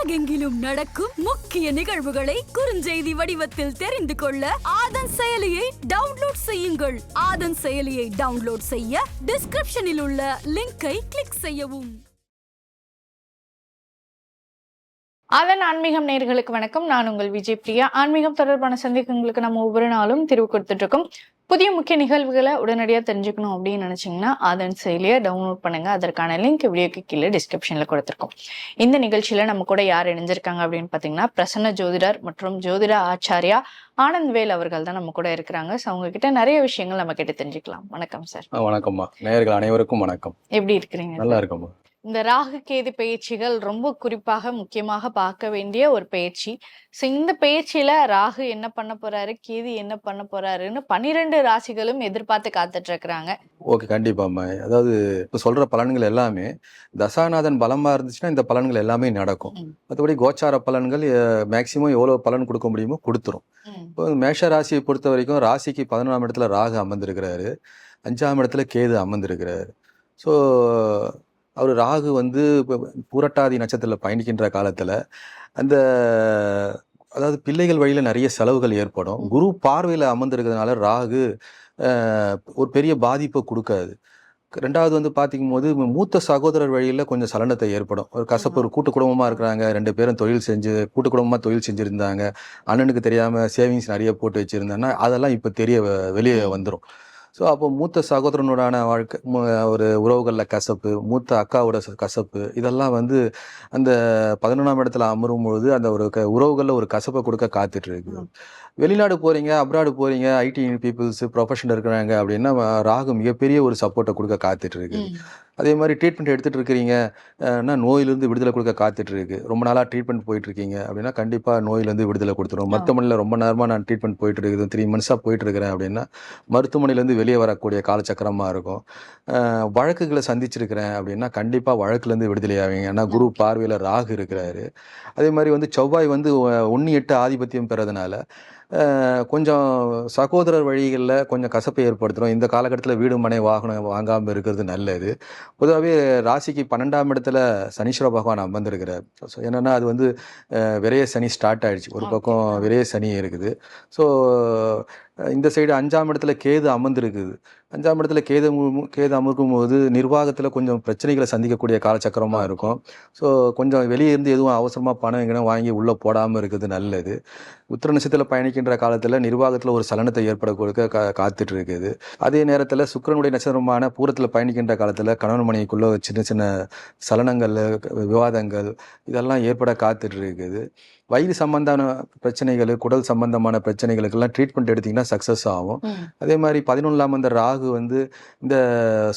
உலகெங்கிலும் நடக்கும் முக்கிய நிகழ்வுகளை குறுஞ்செய்தி வடிவத்தில் தெரிந்து கொள்ள ஆதன் செயலியை டவுன்லோட் செய்யுங்கள். ஆதன் செயலியை டவுன்லோட் செய்ய டிஸ்கிரிப்ஷனில் உள்ள லிங்கை கிளிக் செய்யவும். ஆதன் ஆன்மீகம் நேயர்களுக்கு வணக்கம். நான் உங்கள் விஜய் பிரியா. ஆன்மீகம் தொடர்பான சந்தேகங்களுக்கு நம்ம ஒவ்வொரு நாளும் தீர்வு கொடுத்துட்டு இருக்கோம். புதிய முக்கிய நிகழ்வுகளை உடனடியாக தெரிஞ்சுக்கணும் அப்படின்னு நினைச்சீங்கன்னா ஆதன் செயலியை டவுன்லோட் பண்ணுங்க. அதற்கான லிங்க் வீடியோக்கு கீழே டிஸ்கிரிப்ஷன்ல கொடுத்துருக்கோம். இந்த நிகழ்ச்சியில நம்ம கூட யார் இணைஞ்சிருக்காங்க அப்படின்னு பாத்தீங்கன்னா பிரசன்ன ஜோதிடர் மற்றும் ஜோதிட ஆச்சாரியா ஆனந்த் வேல் அவர்கள் தான் நம்ம கூட இருக்கிறாங்க. ஸோ அவங்க கிட்ட நிறைய விஷயங்கள் நம்ம கிட்ட தெரிஞ்சுக்கலாம். வணக்கம் சார். வணக்கம்மா. நேயர்கள் அனைவருக்கும் வணக்கம். எப்படி இருக்கிறீங்க? நல்லா இருக்கம்மா. இந்த ராகு கேது பயிற்சிகள் ரொம்ப குறிப்பாக முக்கியமாக பார்க்க வேண்டிய ஒரு பயிற்சி. ஸோ இந்த பயிற்சியில ராகு என்ன பண்ண போறாரு, கேது என்ன பண்ண போறாருன்னு 12 ராசிகளும் எதிர்பார்த்து காத்துட்டு இருக்கிறாங்க. ஓகே, கண்டிப்பாம்மா. அதாவது இப்போ சொல்ற பலன்கள் எல்லாமே தசாநாதன் பலமா இருந்துச்சுன்னா இந்த பலன்கள் எல்லாமே நடக்கும். மற்றபடி கோச்சார பலன்கள் மேக்சிமம் எவ்வளவு பலன் கொடுக்க முடியுமோ கொடுத்துரும். இப்போ மேஷ ராசியை பொறுத்த வரைக்கும் ராசிக்கு 11ஆம் இடத்துல ராகு அமர்ந்திருக்கிறாரு, 5ஆம் இடத்துல கேது அமர்ந்திருக்கிறாரு. ஸோ அவர் ராகு வந்து பூரட்டாதி நட்சத்திரத்தில் பயணிக்கின்ற காலத்தில் அந்த அதாவது பிள்ளைகள் வழியில் நிறைய செலவுகள் ஏற்படும். குரு பார்வையில் அமர்ந்திருக்கிறதுனால ராகு ஒரு பெரிய பாதிப்பை கொடுக்காது. ரெண்டாவது வந்து பார்த்திக்கும் போது மூத்த சகோதரர் வழியில் கொஞ்சம் சலனத்தை ஏற்படும். ஒரு கசப்பு, ஒரு கூட்டு குடும்பமாக இருக்கிறாங்க, 2 பேரும் கூட்டு குடும்பமாக தொழில் செஞ்சுருந்தாங்க, அண்ணனுக்கு தெரியாமல் சேவிங்ஸ் நிறைய போட்டு வச்சுருந்தாங்கன்னா அதெல்லாம் இப்போ வெளியே வந்துடும். ஸோ அப்போ மூத்த சகோதரனுடான வாழ்க்கை, ஒரு உறவுகளில் கசப்பு, மூத்த அக்காவோட கசப்பு, இதெல்லாம் வந்து அந்த 11ஆம் இடத்துல அமரும் பொழுது அந்த ஒரு உறவுகளில் ஒரு கசப்பை கொடுக்க காத்துட்டு இருக்கு. வெளிநாடு போகிறீங்க, அப்ராடு போகிறீங்க, ஐடி பீப்புள்ஸ் ப்ரொஃபஷனல் இருக்கிறாங்க அப்படின்னா ராகு மிகப்பெரிய ஒரு சப்போர்ட்டை கொடுக்க காத்துட்டு இருக்கு. அதே மாதிரி ட்ரீட்மெண்ட் எடுத்துகிட்டு இருக்கிறீங்கன்னா நோயிலிருந்து விடுதலை கொடுக்க காத்துட்டு இருக்கு. ரொம்ப நாளாக ட்ரீட்மெண்ட் போயிட்டு இருக்கீங்க அப்படின்னா கண்டிப்பாக நோயிலேருந்து விடுதலை கொடுத்துரும். மருத்துவமனையில் ரொம்ப நேரமாக நான் ட்ரீட்மெண்ட் போயிட்டு இருக்குது, 3 மந்த்ஸாக போயிட்டு இருக்கிறேன் அப்படின்னா மருத்துவமனையிலேருந்து வெளியே வரக்கூடிய காலச்சக்கரமாக இருக்கும். வழக்குகளை சந்திச்சிருக்கிறேன் அப்படின்னா கண்டிப்பாக வழக்குலேருந்து விடுதலை ஆவீங்க. ஏன்னா குரு பார்வையில் ராகு இருக்கிறாரு. அதே மாதிரி வந்து செவ்வாய் வந்து 1-8 ஆதிபத்தியம் பெறதுனால கொஞ்சம் சகோதரர் வழிகளில் கொஞ்சம் கசப்பை ஏற்படுத்துகிறோம். இந்த காலகட்டத்தில் வீடு மனை வாகனம் வாங்காமல் இருக்கிறது நல்லது. பொதுவாகவே ராசிக்கு 12ஆம் இடத்துல சனீஸ்வர பகவான் அமர்ந்திருக்கிறார். ஸோ என்னென்னா அது வந்து விரைய சனி ஸ்டார்ட் ஆகிடுச்சு. ஒரு பக்கம் விரைய சனி இருக்குது. ஸோ இந்த சைடு 5ஆம் இடத்துல கேது அமர்ந்திருக்குது. 5ஆம் இடத்துல கேது அமர்க்கும் போது நிர்வாகத்தில் கொஞ்சம் பிரச்சனைகளை சந்திக்கக்கூடிய காலச்சக்கரமாக இருக்கும். ஸோ கொஞ்சம் வெளியே இருந்து எதுவும் அவசரமாக பணம் எங்கன்னா வாங்கி உள்ளே போடாமல் இருக்கிறது நல்லது. உத்திர நட்சத்திரத்தில் பயணிக்கின்ற காலத்தில் நிர்வாகத்தில் ஒரு சலனத்தை ஏற்பட கொடுக்க காத்துட்டு இருக்குது. அதே நேரத்தில் சுக்கிரனுடைய நட்சத்திரமான பூரத்தில் பயணிக்கின்ற காலத்தில் கணவன் மனைவிக்குள்ள சின்ன சின்ன சலனங்கள், விவாதங்கள் இதெல்லாம் ஏற்பட காத்துட்டு இருக்குது. வயிறு சம்பந்தமான பிரச்சனைகள், குடல் சம்பந்தமான பிரச்சனைகளுக்கெல்லாம் ட்ரீட்மெண்ட் எடுத்திங்கன்னா சக்ஸஸ் ஆகும். அதே மாதிரி 11ஆம் அந்த ராகு வந்து இந்த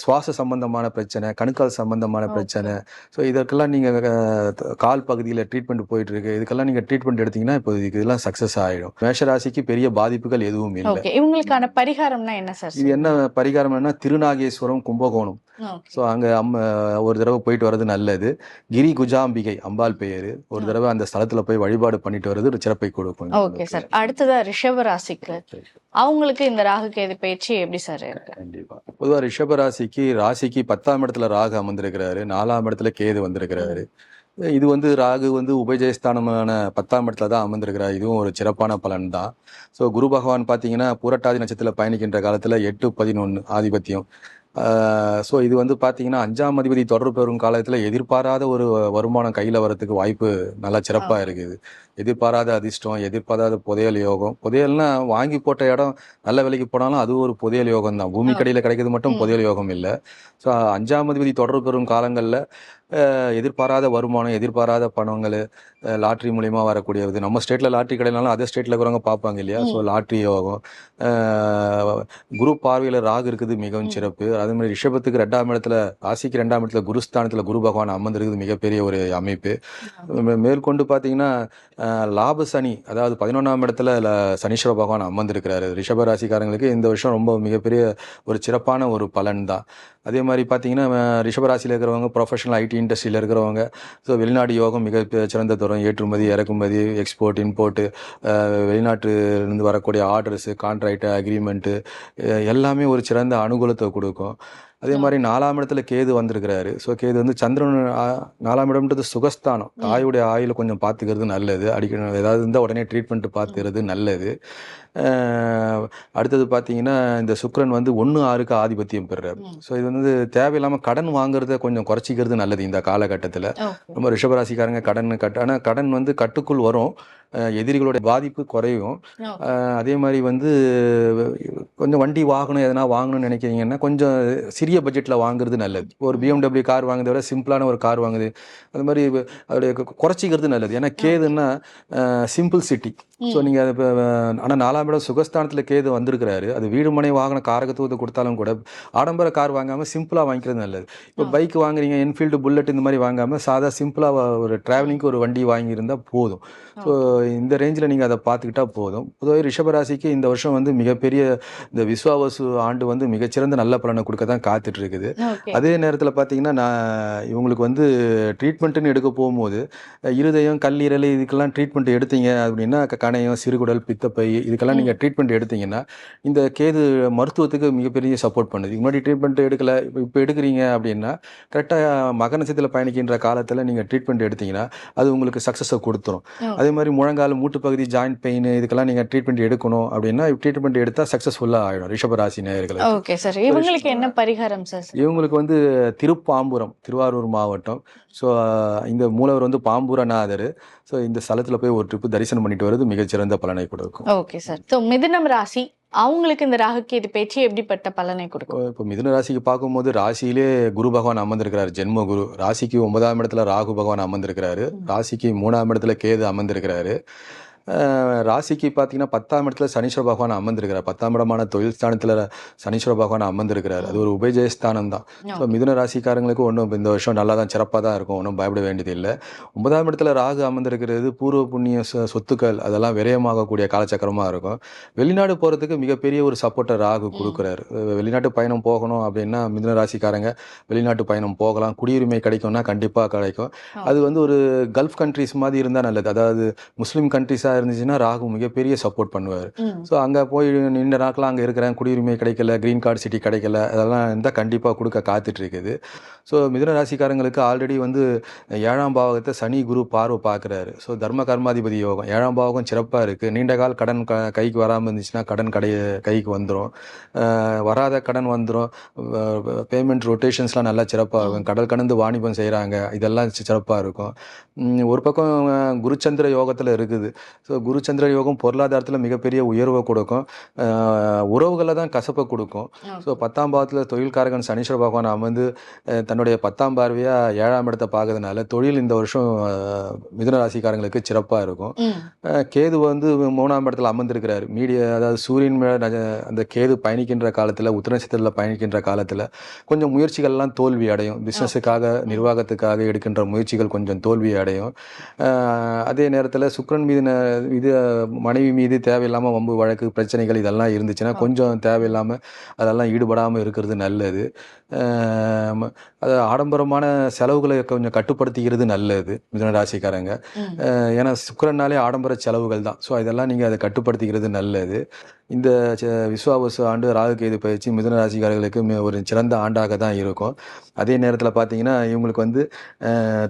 சுவாச சம்பந்தமான பிரச்சனை, கணுக்கால் சம்பந்தமான பிரச்சனை, ஸோ இதற்கெல்லாம் நீங்கள் கால் பகுதியில் ட்ரீட்மெண்ட் போயிட்டு இருக்கு, இதுக்கெல்லாம் நீங்கள் ட்ரீட்மெண்ட் எடுத்தீங்கன்னா இப்போ இதெல்லாம் சக்ஸஸ் ஆகிடும். மேஷராசிக்கு பெரிய பாதிப்புகள் எதுவும் இல்லை. இவங்களுக்கான பரிகாரம்னா என்ன சார்? இது என்ன பரிகாரம்னா திருநாகேஸ்வரம், கும்பகோணம். ஸோ அங்கே ஒரு தடவை போயிட்டு வர்றது நல்லது. கிரி குஜாம்பிகை அம்பாள் பெயர். ஒரு தடவை அந்த ஸ்தலத்தில் போய் வழிபாடு பண்ணிட்டு வர்றது ஒரு சிறப்பை கொடுக்கும். Okay sir. அடுத்ததா ரிஷப ராசிக்கு அவங்களுக்கு இந்த ராகு கேது பயிற்சி எப்படி சார் இருக்கு? கண்டிப்பா. பொதுவாக ரிஷப ராசிக்கு 10ஆம் இடத்துல ராகு அமர்ந்திருக்கிறாரு, 4ஆம் இடத்துல கேது வந்திருக்கிறாரு. இது வந்து ராகு வந்து உபஜயஸ்தானமான 10ஆம் இடத்துல தான் அமர்ந்திருக்கிறார். இதுவும் ஒரு சிறப்பான பலன் தான். ஸோ குரு பகவான் பார்த்தீங்கன்னா பூரட்டாதி நட்சத்திரத்தில் பயணிக்கின்ற காலத்தில் 8-11 ஆதிபத்தியம். ஸோ இது வந்து பார்த்தீங்கன்னா 5ஆம் அதிபதி தொடர்பு பெறும் காலத்தில் எதிர்பாராத ஒரு வருமானம் கையில் வரத்துக்கு வாய்ப்பு நல்லா சிறப்பாக இருக்குது. எதிர்பாராத அதிர்ஷ்டம், எதிர்பாராத புதையல் யோகம். புதையல்னா வாங்கி போட்ட இடம் நல்ல விலைக்கு போனாலும் அது ஒரு புதையல் யோகம் தான். பூமி கடையில் கிடைக்கிறது மட்டும் புதையல் யோகம் இல்லை. ஸோ 5ஆம் அதிபதி தொடர்பு பெறும் காலங்களில் எதிர்பாராத வருமானம், எதிர்பாராத பணங்கள், லாட்ரி மூலியமாக வரக்கூடியது. நம்ம ஸ்டேட்டில் லாட்ரி கிடைனாலும் அதர் ஸ்டேட்டில் இருக்கிறவங்க பார்ப்பாங்க இல்லையா? ஸோ லாட்ரி யோகம். குரு பார்வையில் ராகு இருக்குது, மிகவும் சிறப்பு. அதே மாதிரி ரிஷபத்துக்கு 2ஆம் இடத்துல, ராசிக்கு 2ஆம் இடத்துல குருஸ்தானத்தில் குரு பகவான் அமர்ந்திருக்குது, மிகப்பெரிய ஒரு அமைப்பு. மேற்கொண்டு பார்த்தீங்கன்னா லாப சனி, அதாவது 11ஆம் இடத்துல சனீஸ்வர பகவான் அமர்ந்திருக்கிறாரு. ரிஷப ராசிக்காரங்களுக்கு இந்த வருஷம் ரொம்ப மிகப்பெரிய ஒரு சிறப்பான ஒரு பலன் தான். அதே மாதிரி பார்த்தீங்கன்னா ரிஷபராசியில் இருக்கிறவங்க ப்ரொஃபஷனல் ஐடி இண்டஸ்ட்ரியில் இருக்கிறவங்க, ஸோ வெளிநாடு யோகம் மிக சிறந்த தரும். ஏற்றுமதி, இறக்குமதி, எக்ஸ்போர்ட், இம்போர்ட்டு, வெளிநாட்டிலிருந்து வரக்கூடிய ஆர்டர்ஸு, கான்ட்ராக்டு, அக்ரிமெண்ட்டு எல்லாமே ஒரு சிறந்த அனுகூலத்தை கொடுக்கும். அதே மாதிரி 4ஆம் இடத்துல கேது வந்திருக்கிறாரு. ஸோ கேது வந்து சந்திரன் 4ஆம் இடம்ன்றது சுகஸ்தானம். தாயுடைய ஆயுளை கொஞ்சம் பார்த்துக்கிறது நல்லது. அடிக்கடி ஏதாவது இருந்தால் உடனே ட்ரீட்மெண்ட் பார்த்துக்கிறது நல்லது. அடுத்தது பார்த்தீங்கன்னா இந்த சுக்கிரன் வந்து 1-6க்கு ஆதிபத்தியம் பெறுறாரு. ஸோ இது வந்து தேவையில்லாமல் கடன் வாங்குறத கொஞ்சம் குறைச்சிக்கிறது நல்லது இந்த காலகட்டத்தில். ரொம்ப ரிஷபராசிக்காரங்க ஆனால் கடன் வந்து கட்டுக்குள் வரும். எதிரிகளுடைய பாதிப்பு குறையும். அதே மாதிரி வந்து கொஞ்சம் வண்டி வாங்கணும், எதனா வாங்கணும்னு நினைக்கிறீங்கன்னா கொஞ்சம் சிறிய பட்ஜெட்டில் வாங்குறது நல்லது. ஒரு BMW கார் வாங்குறத விட சிம்பிளான ஒரு கார் வாங்குது, அது மாதிரி அதோடைய குறைச்சிக்கிறது நல்லது. ஏன்னா கேதுன்னா சிம்பிள் சிட்டி. ஸோ நீங்கள் அது இப்போ ஆனால் 4ஆம் இடம் சுகஸ்தானத்தில் கேது வந்திருக்கிறாரு. அது வீடு மனை வாங்கின காரகத்துவத்தை கொடுத்தாலும் கூட ஆடம்பர கார் வாங்காமல் சிம்பிளாக வாங்கிக்கிறது நல்லது. இப்போ பைக் வாங்குறீங்க, என்ஃபீல்டு, புல்லட் இந்த மாதிரி வாங்காமல் சாதா சிம்பிளாக ஒரு ட்ராவலிங்க்கு ஒரு வண்டி வாங்கியிருந்தால் போதும். ஸோ இந்த ரேஞ்சில் நீங்கள் அதை பார்த்துக்கிட்டா போதும். பொதுவாக ரிஷபராசிக்கு இந்த வருஷம் வந்து மிகப்பெரிய இந்த விஸ்வாவசு ஆண்டு வந்து மிகச்சிறந்த நல்ல பலனை கொடுக்க தான் காத்துட்டு இருக்குது. அதே நேரத்தில் பார்த்தீங்கன்னா இவங்களுக்கு வந்து ட்ரீட்மெண்ட்டுன்னு எடுக்க போகும்போது இருதயம், கல்லீரல் இதுக்கெல்லாம் ட்ரீட்மெண்ட் எடுத்தீங்க அப்படின்னா கணையம், சிறுகுடல், பித்தப்பை இதுக்கெல்லாம் நீங்கள் ட்ரீட்மெண்ட் எடுத்தீங்கன்னா இந்த கேது மருத்துவத்துக்கு மிகப்பெரிய சப்போர்ட் பண்ணுது. இதுக்கு முன்னாடி ட்ரீட்மெண்ட் எடுக்கலை, இப்போ எடுக்கிறீங்க அப்படின்னா கரெக்டாக மக நட்சத்திரத்தில் பயணிக்கின்ற காலத்தில் நீங்கள் ட்ரீட்மெண்ட் எடுத்தீங்கன்னா அது உங்களுக்கு சக்ஸஸை கொடுத்துரும். அதே மாதிரி முழங்கால், மூட்டு பகுதி, ஜாயிண்ட் பெயின் இதுக்கெல்லாம் நீங்கள் ட்ரீட்மெண்ட் எடுக்கணும் அப்படின்னா ட்ரீட்மெண்ட் எடுத்தால் சக்ஸஸ்ஃபுல்லாக ஆகிடும் ரிஷபராசி நேயர்களுக்கு. ஓகே சார், இவங்களுக்கு என்ன பரிகாரம் சார்? இவங்களுக்கு வந்து திருப்பாம்புரம், திருவாரூர் மாவட்டம். ஸோ இந்த மூலவர் வந்து பாம்பூரநாதர். ஸோ இந்த ஸ்தலத்தில் போய் ஒரு ட்ரிப்பு தரிசனம் பண்ணிட்டு வர்றது மிகச்சிறந்த பலனை கொடுக்கும். Okay sir. ஸோ மிதுனம் ராசி அவங்களுக்கு இந்த ராகுகேது பேச்சு எப்படிப்பட்ட பலனை கொடுக்கும்? இப்போ மிதுன ராசிக்கு பார்க்கும்போது ராசியிலே குரு பகவான் அமர்ந்திருக்கிறார். ஜென்ம குரு. ராசிக்கு 9ஆம் இடத்துல ராகு பகவான் அமர்ந்திருக்கிறாரு. ராசிக்கு 3ஆம் இடத்துல கேது அமர்ந்திருக்கிறாரு. ராசிக்கு பார்த்தீங்கன்னா 10ஆம் இடத்துல சனீஸ்வர பகவான் அமர்ந்திருக்கிறார். 10ஆம் இடமான தொழில் ஸ்தானத்தில் சனீஸ்வர பகவான் அமர்ந்திருக்கிறார். அது ஒரு உபஜயஸ்தானம் தான். ஸோ மிதுன ராசிக்காரங்களுக்கு ஒன்றும் இந்த வருஷம் நல்லா தான், சிறப்பாக தான் இருக்கும். ஒன்றும் பயப்பட வேண்டியது இல்லை. 9ஆம் இடத்துல ராகு அமர்ந்திருக்கிறது பூர்வ புண்ணிய சொத்துக்கள் அதெல்லாம் விரயமாகக்கூடிய காலச்சக்கரமாக இருக்கும். வெளிநாடு போகிறதுக்கு மிகப்பெரிய ஒரு சப்போர்ட்டை ராகு கொடுக்குறாரு. வெளிநாட்டு பயணம் போகணும் அப்படின்னா மிதுன ராசிக்காரங்க வெளிநாட்டு பயணம் போகலாம். குடியுரிமை கிடைக்கும்னா கண்டிப்பாக கிடைக்கும். அது வந்து ஒரு கல்ஃப் கண்ட்ரிஸ் மாதிரி இருந்தால் நல்லது. அதாவது முஸ்லீம் கண்ட்ரிஸாக இருந்துச்சுன்னா ராகு மிகப்பெரிய சப்போர்ட் பண்ணுவார். ஸோ அங்கே போய் நீண்ட நாட்கள் அங்கே இருக்கிறேன், குடியுரிமை கிடைக்கல, கிரீன் கார்டு சிட்டி கிடைக்கல, அதெல்லாம் இருந்தால் கண்டிப்பாக கொடுக்க காத்துட்டு இருக்குது. ஸோ மிதுன ராசிக்காரங்களுக்கு ஆல்ரெடி வந்து 7ஆம் பாவகத்தை சனி குரு பார்வை பார்க்குறாரு. ஸோ தர்ம கர்மாதிபதி யோகம் 7ஆம் பாவகம் சிறப்பாக இருக்குது. நீண்ட கால கடன் கைக்கு வராமல் இருந்துச்சுன்னா கடன் கைக்கு வந்துடும். வராத கடன் வந்துடும். பேமெண்ட் ரொட்டேஷன்ஸ்லாம் நல்லா சிறப்பாக இருக்கும். கடல் கடந்து வாணிபம் செய்கிறாங்க, இதெல்லாம் சிறப்பாக இருக்கும். ஒரு பக்கம் குருச்சந்திர யோகத்தில் இருக்குது. ஸோ குருச்சந்திர யோகம் பொருளாதாரத்தில் மிகப்பெரிய உயர்வை கொடுக்கும். உறவுகளை தான் கசப்பை கொடுக்கும். ஸோ 10ஆம் பாவத்தில் தொழில்காரகன் சனீஸ்வர பகவான் அமர்ந்து தன்னுடைய 10ஆம் பார்வையாக 7ஆம் இடத்தை பார்க்கறதுனால தொழில் இந்த வருஷம் மிதுன ராசிக்காரங்களுக்கு சிறப்பாக இருக்கும். கேது வந்து 3ஆம் இடத்துல அமர்ந்திருக்கிறார். அதாவது சூரியன் அந்த கேது பயணிக்கின்ற காலத்தில், உத்திர நட்சத்திரத்தில் பயணிக்கின்ற காலத்தில் கொஞ்சம் முயற்சிகள்லாம் தோல்வி அடையும். பிஸ்னஸுக்காக, நிர்வாகத்துக்காக எடுக்கின்ற முயற்சிகள் கொஞ்சம் தோல்வி அடையும். அதே நேரத்தில் சுக்கிரன் மீது மனைவி மீது தேவையில்லாமல் வம்பு, வழக்கு, பிரச்சனைகள் இதெல்லாம் இருந்துச்சுன்னா கொஞ்சம் தேவையில்லாமல் அதெல்லாம் ஈடுபடாமல் இருக்கிறது நல்லது. அது ஆடம்பரமான செலவுகளை கொஞ்சம் கட்டுப்படுத்திக்கிறது நல்லது மிதுன ராசிக்காரங்க. ஏன்னா சுக்கிரனாலே ஆடம்பர செலவுகள் தான். ஸோ இதெல்லாம் நீங்கள் அதை கட்டுப்படுத்திக்கிறது நல்லது. இந்த விஸ்வாவசு ஆண்டு ராகுகேது பயிற்சி மிதுன ராசிக்காரர்களுக்கு ஒரு சிறந்த ஆண்டாக தான் இருக்கும். அதே நேரத்தில் பார்த்தீங்கன்னா இவங்களுக்கு வந்து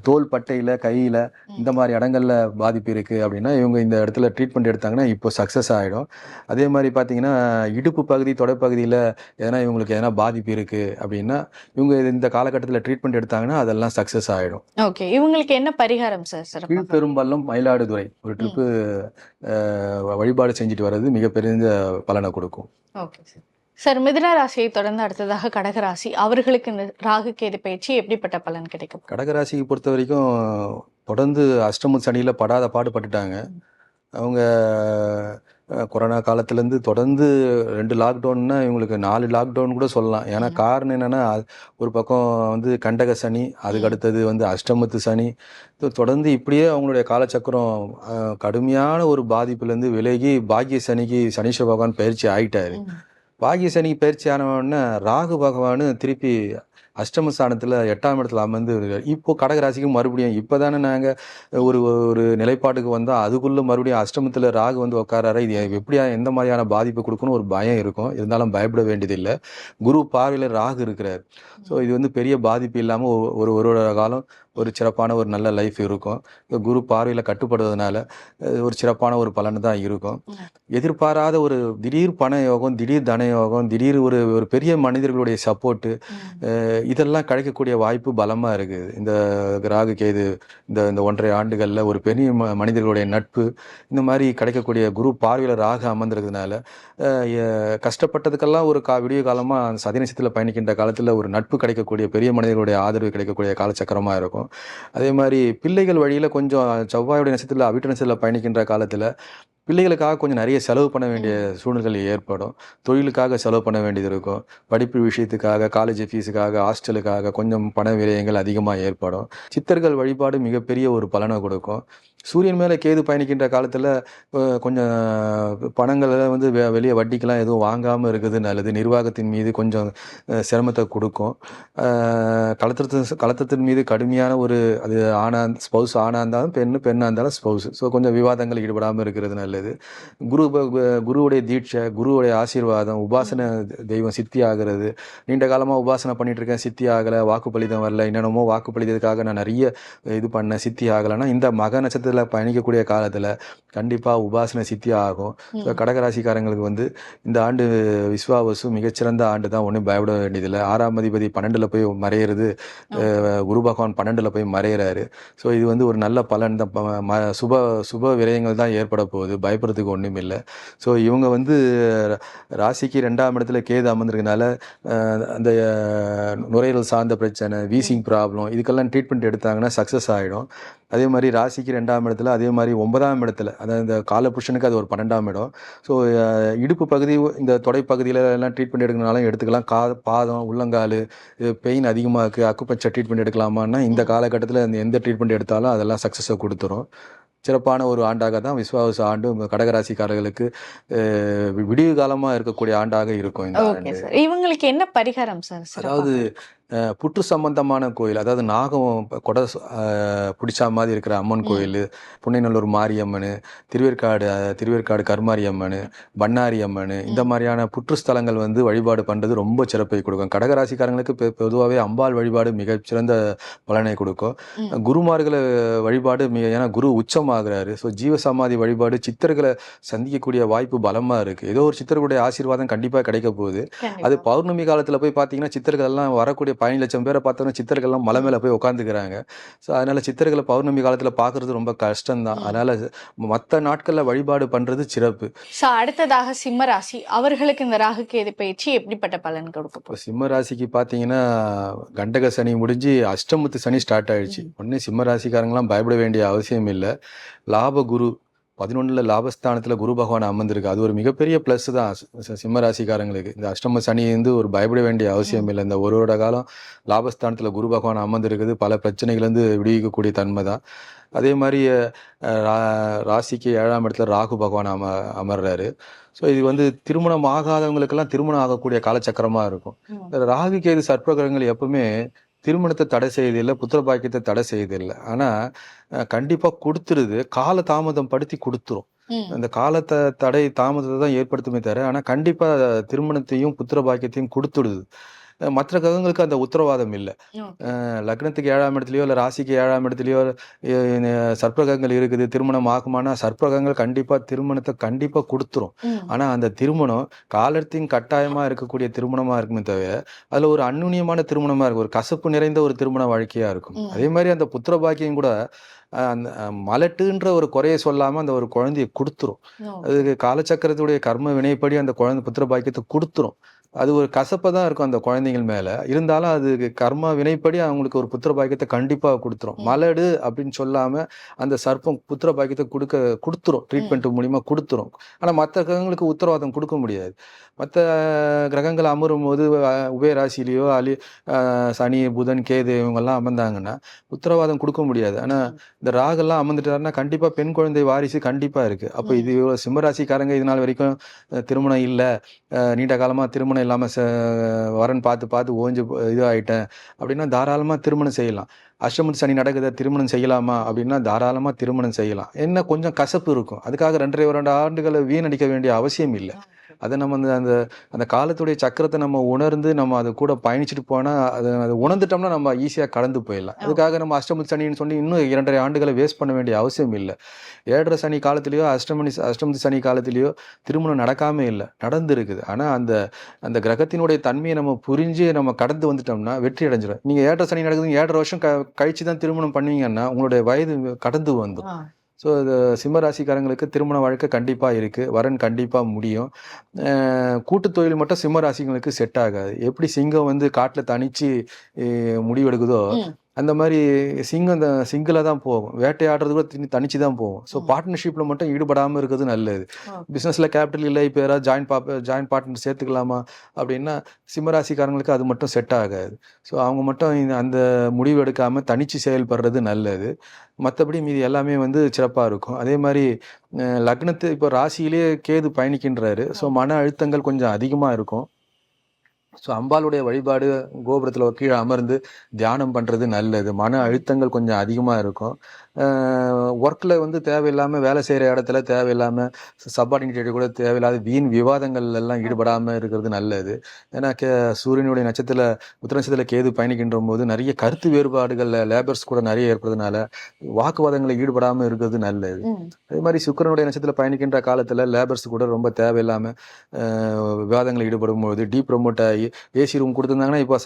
தோல் பட்டையில், கையில் இந்த மாதிரி இடங்களில் பாதிப்பு இருக்குது அப்படின்னா இவங்க இந்த இடத்துல ட்ரீட்மெண்ட் எடுத்தாங்கன்னா இப்போ சக்ஸஸ் ஆகிடும். அதே மாதிரி பார்த்தீங்கன்னா இடுப்பு பகுதி, தொடைப்பகுதியில் இவங்களுக்கு எதனா பாதிப்பு இருக்குது அப்படின்னா இவங்க இந்த காலகட்டத்தில் ட்ரீட்மெண்ட் எடுத்தாங்கன்னா அதெல்லாம் சக்ஸஸ் ஆகிடும். ஓகே, இவங்களுக்கு என்ன பரிகாரம் சார்? கீழ்பெரும்பள்ளம், மயிலாடுதுறை ஒரு ட்ரிப்பு வழிபாடு செஞ்சுட்டு வர்றது மிகப்பெரிய பலனை கொடுக்கும். Okay sir. சார், மிதுன ராசியை தொடர்ந்து அடுத்ததாக கடகராசி அவர்களுக்கு இந்த ராகுகேது பயிற்சி எப்படிப்பட்ட பலன் கிடைக்கும்? கடகராசியை பொறுத்த வரைக்கும் தொடர்ந்து அஷ்டம சனியில் படாத பாடுபட்டுட்டாங்க. அவங்க கொரோனா காலத்துலேருந்து தொடர்ந்து 2 லாக்டவுன்னா இவங்களுக்கு 4 லாக்டவுன் கூட சொல்லலாம். ஏன்னா காரணம் என்னென்னா ஒரு பக்கம் வந்து கண்டக சனி, அதுக்கு அடுத்தது வந்து அஷ்டமத்து சனி, தொடர்ந்து இப்படியே அவங்களுடைய காலச்சக்கரம் கடுமையான ஒரு பாதிப்புலேருந்து விலகி பாக்கிய சனிக்கு சனீஸ்வர பகவான் பயிற்சி ஆகிட்டாரு. பாக்கிய சனி பயிற்சி ஆனவுடனே ராகு பகவான் திருப்பி அஷ்டம ஸ்தானத்துல 8ஆம் இடத்துல அமர்ந்து இருக்காரு. இப்போ கடகராசிக்கு மறுபடியும் இப்பதானே நாங்க ஒரு ஒரு நிலைப்பாட்டுக்கு வந்தா அதுக்குள்ள மறுபடியும் அஷ்டமத்துல ராகு வந்து உட்காராரு. இது எப்படியா எந்த மாதிரியான பாதிப்பு கொடுக்குன்னு ஒரு பயம் இருக்கும். இருந்தாலும் பயப்பட வேண்டியதில்லை. குரு பார்வையில ராகு இருக்கிறார். ஸோ இது வந்து பெரிய பாதிப்பு இல்லாம ஒரு ஒரு வருட காலம் ஒரு சிறப்பான ஒரு நல்ல லைஃப் இருக்கும். குரு பார்வையில கட்டுப்படுவதனால ஒரு சிறப்பான ஒரு பலன் தான் இருக்கும். எதிர்பாராத ஒரு திடீர் பண யோகம், திடீர் தன யோகம், திடீர் ஒரு ஒரு பெரிய மனிதர்களுடைய சப்போர்ட்டு, இதெல்லாம் கிடைக்கக்கூடிய வாய்ப்பு பலமா இருக்குது. இந்த ராகு கேது இந்த இந்த 1.5 ஆண்டுகள்ல ஒரு பெரிய மனிதர்களுடைய நட்பு இந்த மாதிரி கிடைக்கக்கூடிய குரு பார்வையில ராகு அமர்ந்திருக்கிறதுனால கஷ்டப்பட்டதுக்கெல்லாம் ஒரு விடிய காலமா சதி நட்சத்திரத்தில் பயணிக்கின்ற காலத்துல ஒரு நட்பு கிடைக்கக்கூடிய பெரிய மனிதர்களுடைய ஆதரவு கிடைக்கக்கூடிய காலச்சக்கரமா இருக்கும். அதே மாதிரி பிள்ளைகள் வழியில கொஞ்சம் செவ்வாயுடைய நட்சத்திரத்தில் அவிட்ட நட்சத்திரத்தில் பயணிக்கின்ற காலத்துல பிள்ளைகளுக்காக கொஞ்சம் நிறைய செலவு பண்ண வேண்டிய சூழ்நிலை ஏற்படும். தொழிலுக்காக செலவு பண்ண வேண்டியது இருக்கும். படிப்பு விஷயத்துக்காக, காலேஜ் ஃபீஸுக்காக, ஹாஸ்டலுக்காக கொஞ்சம் பண விரயங்கள் அதிகமாக ஏற்படும். சித்தர்கள் வழிபாடு மிகப்பெரிய ஒரு பலனை கொடுக்கும். சூரியன் மேலே கேது பயணிக்கின்ற காலத்தில் கொஞ்சம் பணங்களை வந்து வெளியே வட்டிக்கெல்லாம் எதுவும் வாங்காமல் இருக்குது நல்லது. நிர்வாகத்தின் மீது கொஞ்சம் சிரமத்தை கொடுக்கும். கலத்திரத்தின் மீது கடுமையான ஒரு அது ஸ்பௌஸ் ஆணாக இருந்தாலும் பெண்ணாக இருந்தாலும் ஸ்பௌஸ். ஸோ கொஞ்சம் விவாதங்கள் ஈடுபடாமல் இருக்கிறது நல்லது. குருவுடைய தீட்சை, குருவுடைய ஆசீர்வாதம், உபாசனை தெய்வம் சித்தி ஆகிறது. நீண்ட காலமாக உபாசனை பண்ணிட்டு இருக்கேன், சித்தி ஆகலை, வாக்குப்பளிதம் வரல, என்னென்னமோ வாக்குப்பளித்ததுக்காக நான் நிறைய இது பண்ணேன், சித்தி ஆகலைன்னா இந்த மக நட்சத்திரத்தில் பயணிக்கக்கூடிய காலத்தில் கண்டிப்பாக உபாசனை சித்தி ஆகும். கடகராசிக்காரங்களுக்கு வந்து இந்த ஆண்டு விஸ்வாவசு மிகச்சிறந்த ஆண்டு தான். ஒன்றும் பயப்பட வேண்டியதில்லை. 6ஆம் அதிபதி 12ல் போய் மறையிறது, குரு பகவான் 12ல் போய் மறையிறாரு. ஸோ இது வந்து ஒரு நல்ல பலன் தான். சுப விரயங்கள் தான் ஏற்பட போகுது. பயப்படுறதுக்கு ஒன்றும் இல்லை. ஸோ இவங்க வந்து ராசிக்கு 2ஆம் இடத்துல கேது அமர்ந்திருக்கனால அந்த நுரையீரல் சார்ந்த பிரச்சனை, வீசிங் ப்ராப்ளம் இதுக்கெல்லாம் ட்ரீட்மெண்ட் எடுத்தாங்கன்னா சக்ஸஸ் ஆகிடும். அதே மாதிரி ராசிக்கு 2ஆம் இடத்துல, அதே மாதிரி 9ஆம் இடத்துல, அதாவது இந்த காலபுருஷனுக்கு அது ஒரு 12ஆம் இடம். ஸோ இடுப்பு பகுதி, இந்த தொடை பகுதியில எல்லாம் ட்ரீட்மெண்ட் எடுக்கணும்னாலும் எடுத்துக்கலாம். பாதம், உள்ளங்கால் பெயின் அதிகமாக இருக்குது, அக்குபஞ்சர் ட்ரீட்மெண்ட் எடுக்கலாமான்னா இந்த காலகட்டத்தில் எந்த ட்ரீட்மெண்ட் எடுத்தாலும் அதெல்லாம் சக்ஸஸை கொடுத்துரும். சிறப்பான ஒரு ஆண்டாக தான் விஸ்வாவசு ஆண்டு கடகராசிக்காரர்களுக்கு விடிவு காலமாக இருக்கக்கூடிய ஆண்டாக இருக்கும் இந்த ஆண்டு. இவங்களுக்கு என்ன பரிகாரம் சார்? அதாவது புற்று சம்பந்தமான கோயில், அதாவது நாகம் கொடை பிடிச்சா மாதிரி இருக்கிற அம்மன் கோயில், புன்னைநல்லூர் மாரியம்மன், திருவேற்காடு கருமாரி அம்மன், பண்ணாரி அம்மன், இந்த மாதிரியான புற்று ஸ்தலங்கள் வந்து வழிபாடு பண்ணுறது ரொம்ப சிறப்பை கொடுக்கும். கடகராசிக்காரங்களுக்கு பொதுவாகவே அம்பாள் வழிபாடு மிகச்சிறந்த பலனை கொடுக்கும். குருமார்களை வழிபாடு ஏன்னா குரு உச்சமாகிறாரு. ஸோ ஜீவசமாதி வழிபாடு சித்தர்களை சந்திக்கக்கூடிய வாய்ப்பு பலமாக இருக்குது. ஏதோ ஒரு சித்தர்களுடைய ஆசீர்வாதம் கண்டிப்பாக கிடைக்க போகுது. அது பௌர்ணமி காலத்தில் போய் பார்த்தீங்கன்னா சித்தர்கள் எல்லாம் வரக்கூடிய 15 லட்சம் பேரை பார்த்தோன்னா சித்தர்கள்லாம் மலை மேலே போய் உட்காந்துக்கிறாங்க. ஸோ அதனால் சித்தர்களை பௌர்ணமி காலத்தில் பார்க்குறது ரொம்ப கஷ்டம்தான். அதனால் மற்ற நாட்களில் வழிபாடு பண்ணுறது சிறப்பு. ஸோ அடுத்ததாக சிம்ம ராசி, அவர்களுக்கு இந்த ராகு கேது பயிற்சி எப்படிப்பட்ட பலன் கொடுக்கும்? இப்போ சிம்ம ராசிக்கு பார்த்தீங்கன்னா கண்டக சனி முடிஞ்சு அஷ்டமத்து சனி ஸ்டார்ட் ஆயிடுச்சு. ஒன்று சிம்ம ராசிக்காரங்களாம் பயப்பட வேண்டிய அவசியம் இல்லை. லாப குரு 11ல் லாபஸ்தானத்தில் குரு பகவான் அமர்ந்திருக்கு. அது ஒரு மிகப்பெரிய ப்ளஸ் தான் சிம்ம ராசிக்காரங்களுக்கு. இந்த அஷ்டம சனி வந்து ஒரு பயப்பட வேண்டிய அவசியம் இல்லை. இந்த ஒரு வருட காலம் லாபஸ்தானத்தில் குரு பகவான் அமர்ந்திருக்குது. பல பிரச்சனைகள்லேருந்து விடுவிக்கக்கூடிய தன்மை தான். அதே மாதிரி ராசிக்கு 7ஆம் இடத்துல ராகு பகவான் அமர்றாரு. ஸோ இது வந்து திருமணம் ஆகாதவங்களுக்கெல்லாம் திருமணம் ஆகக்கூடிய காலச்சக்கரமாக இருக்கும். ராகு கேது சர்ப்பகிரகங்கள் எப்பவுமே திருமணத்தை தடை செய்யதில்லை, புத்திர பாக்கியத்தை தடை செய்யதில்லை. ஆனால் கண்டிப்பாக கொடுத்துருது, கால தாமதம் படுத்தி கொடுத்துரும். அந்த காலத்தை தடை தாமதத்தை தான் ஏற்படுத்துமே தவிர ஆனால் கண்டிப்பாக திருமணத்தையும் புத்திர பாக்கியத்தையும் கொடுத்துடுது. மற்ற கிரகங்களுக்கு அந்த உத்தரவாதம் இல்லை. லக்னத்துக்கு 7ஆம் இடத்துலையோ இல்லை ராசிக்கு 7ஆம் இடத்துலையோ சர்ப்பகிரகங்கள் இருக்குது, திருமணம் ஆகுமானா சர்ப்பகிரகங்கள் கண்டிப்பாக திருமணத்தை கண்டிப்பாக கொடுத்துரும். ஆனால் அந்த திருமணம் காலத்தின் கட்டாயமாக இருக்கக்கூடிய திருமணமாக இருக்குமே தவிர அதில் ஒரு அந்நுண்ணியமான திருமணமாக இருக்கும், ஒரு கசப்பு நிறைந்த ஒரு திருமண வாழ்க்கையாக இருக்கும். அதே மாதிரி அந்த புத்திர பாக்கியம் கூட அந்த மலட்டுன்ற ஒரு குறைய சொல்லாமல் அந்த ஒரு குழந்தைய கொடுத்துரும். அதுக்கு காலச்சக்கரத்துடைய கர்ம வினைப்படி அந்த குழந்தை புத்திர பாக்கியத்தை கொடுத்துரும். அது ஒரு கசப்பை தான் இருக்கும் அந்த குழந்தைகள் மேலே. இருந்தாலும் அது கர்ம வினைப்படி அவங்களுக்கு ஒரு புத்திர பாக்கியத்தை கண்டிப்பாக கொடுத்துரும். மலடு அப்படின்னு சொல்லாமல் அந்த சர்ப்பம் புத்திர பாக்கியத்தை கொடுத்துரும், ட்ரீட்மெண்ட் மூலிமா கொடுத்துரும். ஆனால் மற்ற கிரகங்களுக்கு உத்தரவாதம் கொடுக்க முடியாது. மற்ற கிரகங்கள் அமரும் போது உபயராசிலேயோ சனி புதன் கேது இவங்கெல்லாம் அமர்ந்தாங்கன்னா உத்தரவாதம் கொடுக்க முடியாது. ஆனால் இந்த ராகெல்லாம் அமர்ந்துட்டாருன்னா கண்டிப்பாக பெண் குழந்தை வாரிசு கண்டிப்பாக இருக்குது. அப்போ இது சிம்மராசிக்காரங்க இது நாள் வரைக்கும் திருமணம் இல்லை, நீண்ட காலமாக திருமணம் திருமணம் இல்லாமல் வரன் பார்த்து பார்த்து ஓஞ்சு இதாகிட்டேன் அப்படின்னா தாராளமாக திருமணம் செய்யலாம். அஷ்டமத்து சனி நடக்குது, திருமணம் செய்யலாமா அப்படின்னா தாராளமாக திருமணம் செய்யலாம். என்ன கொஞ்சம் கசப்பு இருக்கும், அதுக்காக 2 ஆண்டுகளை வீணடிக்க வேண்டிய அவசியம் இல்லை. அதை நம்ம அந்த அந்த காலத்துடைய சக்கரத்தை நம்ம உணர்ந்து நம்ம அது கூட பயணிச்சுட்டு போனால் அதை உணர்ந்துட்டோம்னா நம்ம ஈஸியாக கடந்து போயிடலாம். அதுக்காக நம்ம அஷ்டமத்து சனின்னு சொல்லி இன்னும் 2.5 ஆண்டுகளை வேஸ்ட் பண்ண வேண்டிய அவசியம் இல்லை. 7.5 சனி காலத்திலேயோ அஷ்டமத்து சனி காலத்திலேயோ திருமணம் நடக்காமல் இல்லை, நடந்துருக்குது. ஆனால் அந்த அந்த கிரகத்தினுடைய தன்மையை நம்ம புரிஞ்சு நம்ம கடந்து வந்துட்டோம்னா வெற்றி அடைஞ்சிடும். நீங்கள் 7.5 சனி நடக்குது 7.5 வருஷம் கழிச்சு தான் திருமணம் பண்ணுவீங்கன்னா உங்களுடைய வயது கடந்து வந்துடும். ஸோ இது சிம்ம ராசிக்காரங்களுக்கு திருமண வாழ்க்கை கண்டிப்பாக இருக்குது, வரன் கண்டிப்பாக முடியும். கூட்டு தொழில் மட்டும் சிம்ம ராசிங்களுக்கு செட் ஆகாது. எப்படி சிங்கம் வந்து காட்டில் தனிச்சு முடிவெடுக்குதோ அந்த மாதிரி சிங்கம் சிங்கிளாக தான் போகும், வேட்டையாடுறது கூட தனிச்சு தான் போகும். ஸோ பார்ட்னர்ஷிப்பில் மட்டும் ஈடுபடாமல் இருக்கிறது நல்லது. பிஸ்னஸில் கேபிட்டல் இல்லை, இப்போ யாராவது ஜாயின் பார்ட்னர் சேர்த்துக்கலாமா அப்படின்னா சிம்மராசிக்காரங்களுக்கு அது மட்டும் செட் ஆகாது. ஸோ அவங்க மட்டும் அந்த முடிவு எடுக்காமல் தனிச்சு செயல்படுறது நல்லது. மற்றபடி மீதி எல்லாமே வந்து சிறப்பாக இருக்கும். அதே மாதிரி லக்னத்து இப்போ ராசியிலே கேது பயணிக்கின்றாரு. ஸோ மன அழுத்தங்கள் கொஞ்சம் அதிகமாக இருக்கும். ஸோ அம்பாளுடைய வழிபாடு, கோபுரத்தில் கீழே அமர்ந்து தியானம் பண்ணுறது நல்லது. மன அழுத்தங்கள் கொஞ்சம் அதிகமாக இருக்கும். ஒர்க்கில் வந்து தேவையில்லாமல் வேலை செய்கிற இடத்துல தேவையில்லாமல் சப்பார்டினேட் கூட தேவையில்லாத வீண் விவாதங்கள் எல்லாம் ஈடுபடாமல் இருக்கிறது நல்லது. ஏன்னா சூரியனுடைய உத்திர நட்சத்திரத்தில் கேது பயணிக்கின்ற போது நிறைய கருத்து வேறுபாடுகள் லேபர்ஸ் கூட நிறைய ஏற்படுறதுனால வாக்குவாதங்களை ஈடுபடாமல் இருக்கிறது நல்லது. அதே மாதிரி சுக்கிரனுடைய நட்சத்திரத்தில் பயணிக்கின்ற காலத்தில் லேபர்ஸ் கூட ரொம்ப தேவையில்லாமல் விவாதங்களை ஈடுபடும் போது டீப்ரமோட் ஆகி ஏசி ரூம் கொடுத்துருந்தாங்கன்னா இப்போ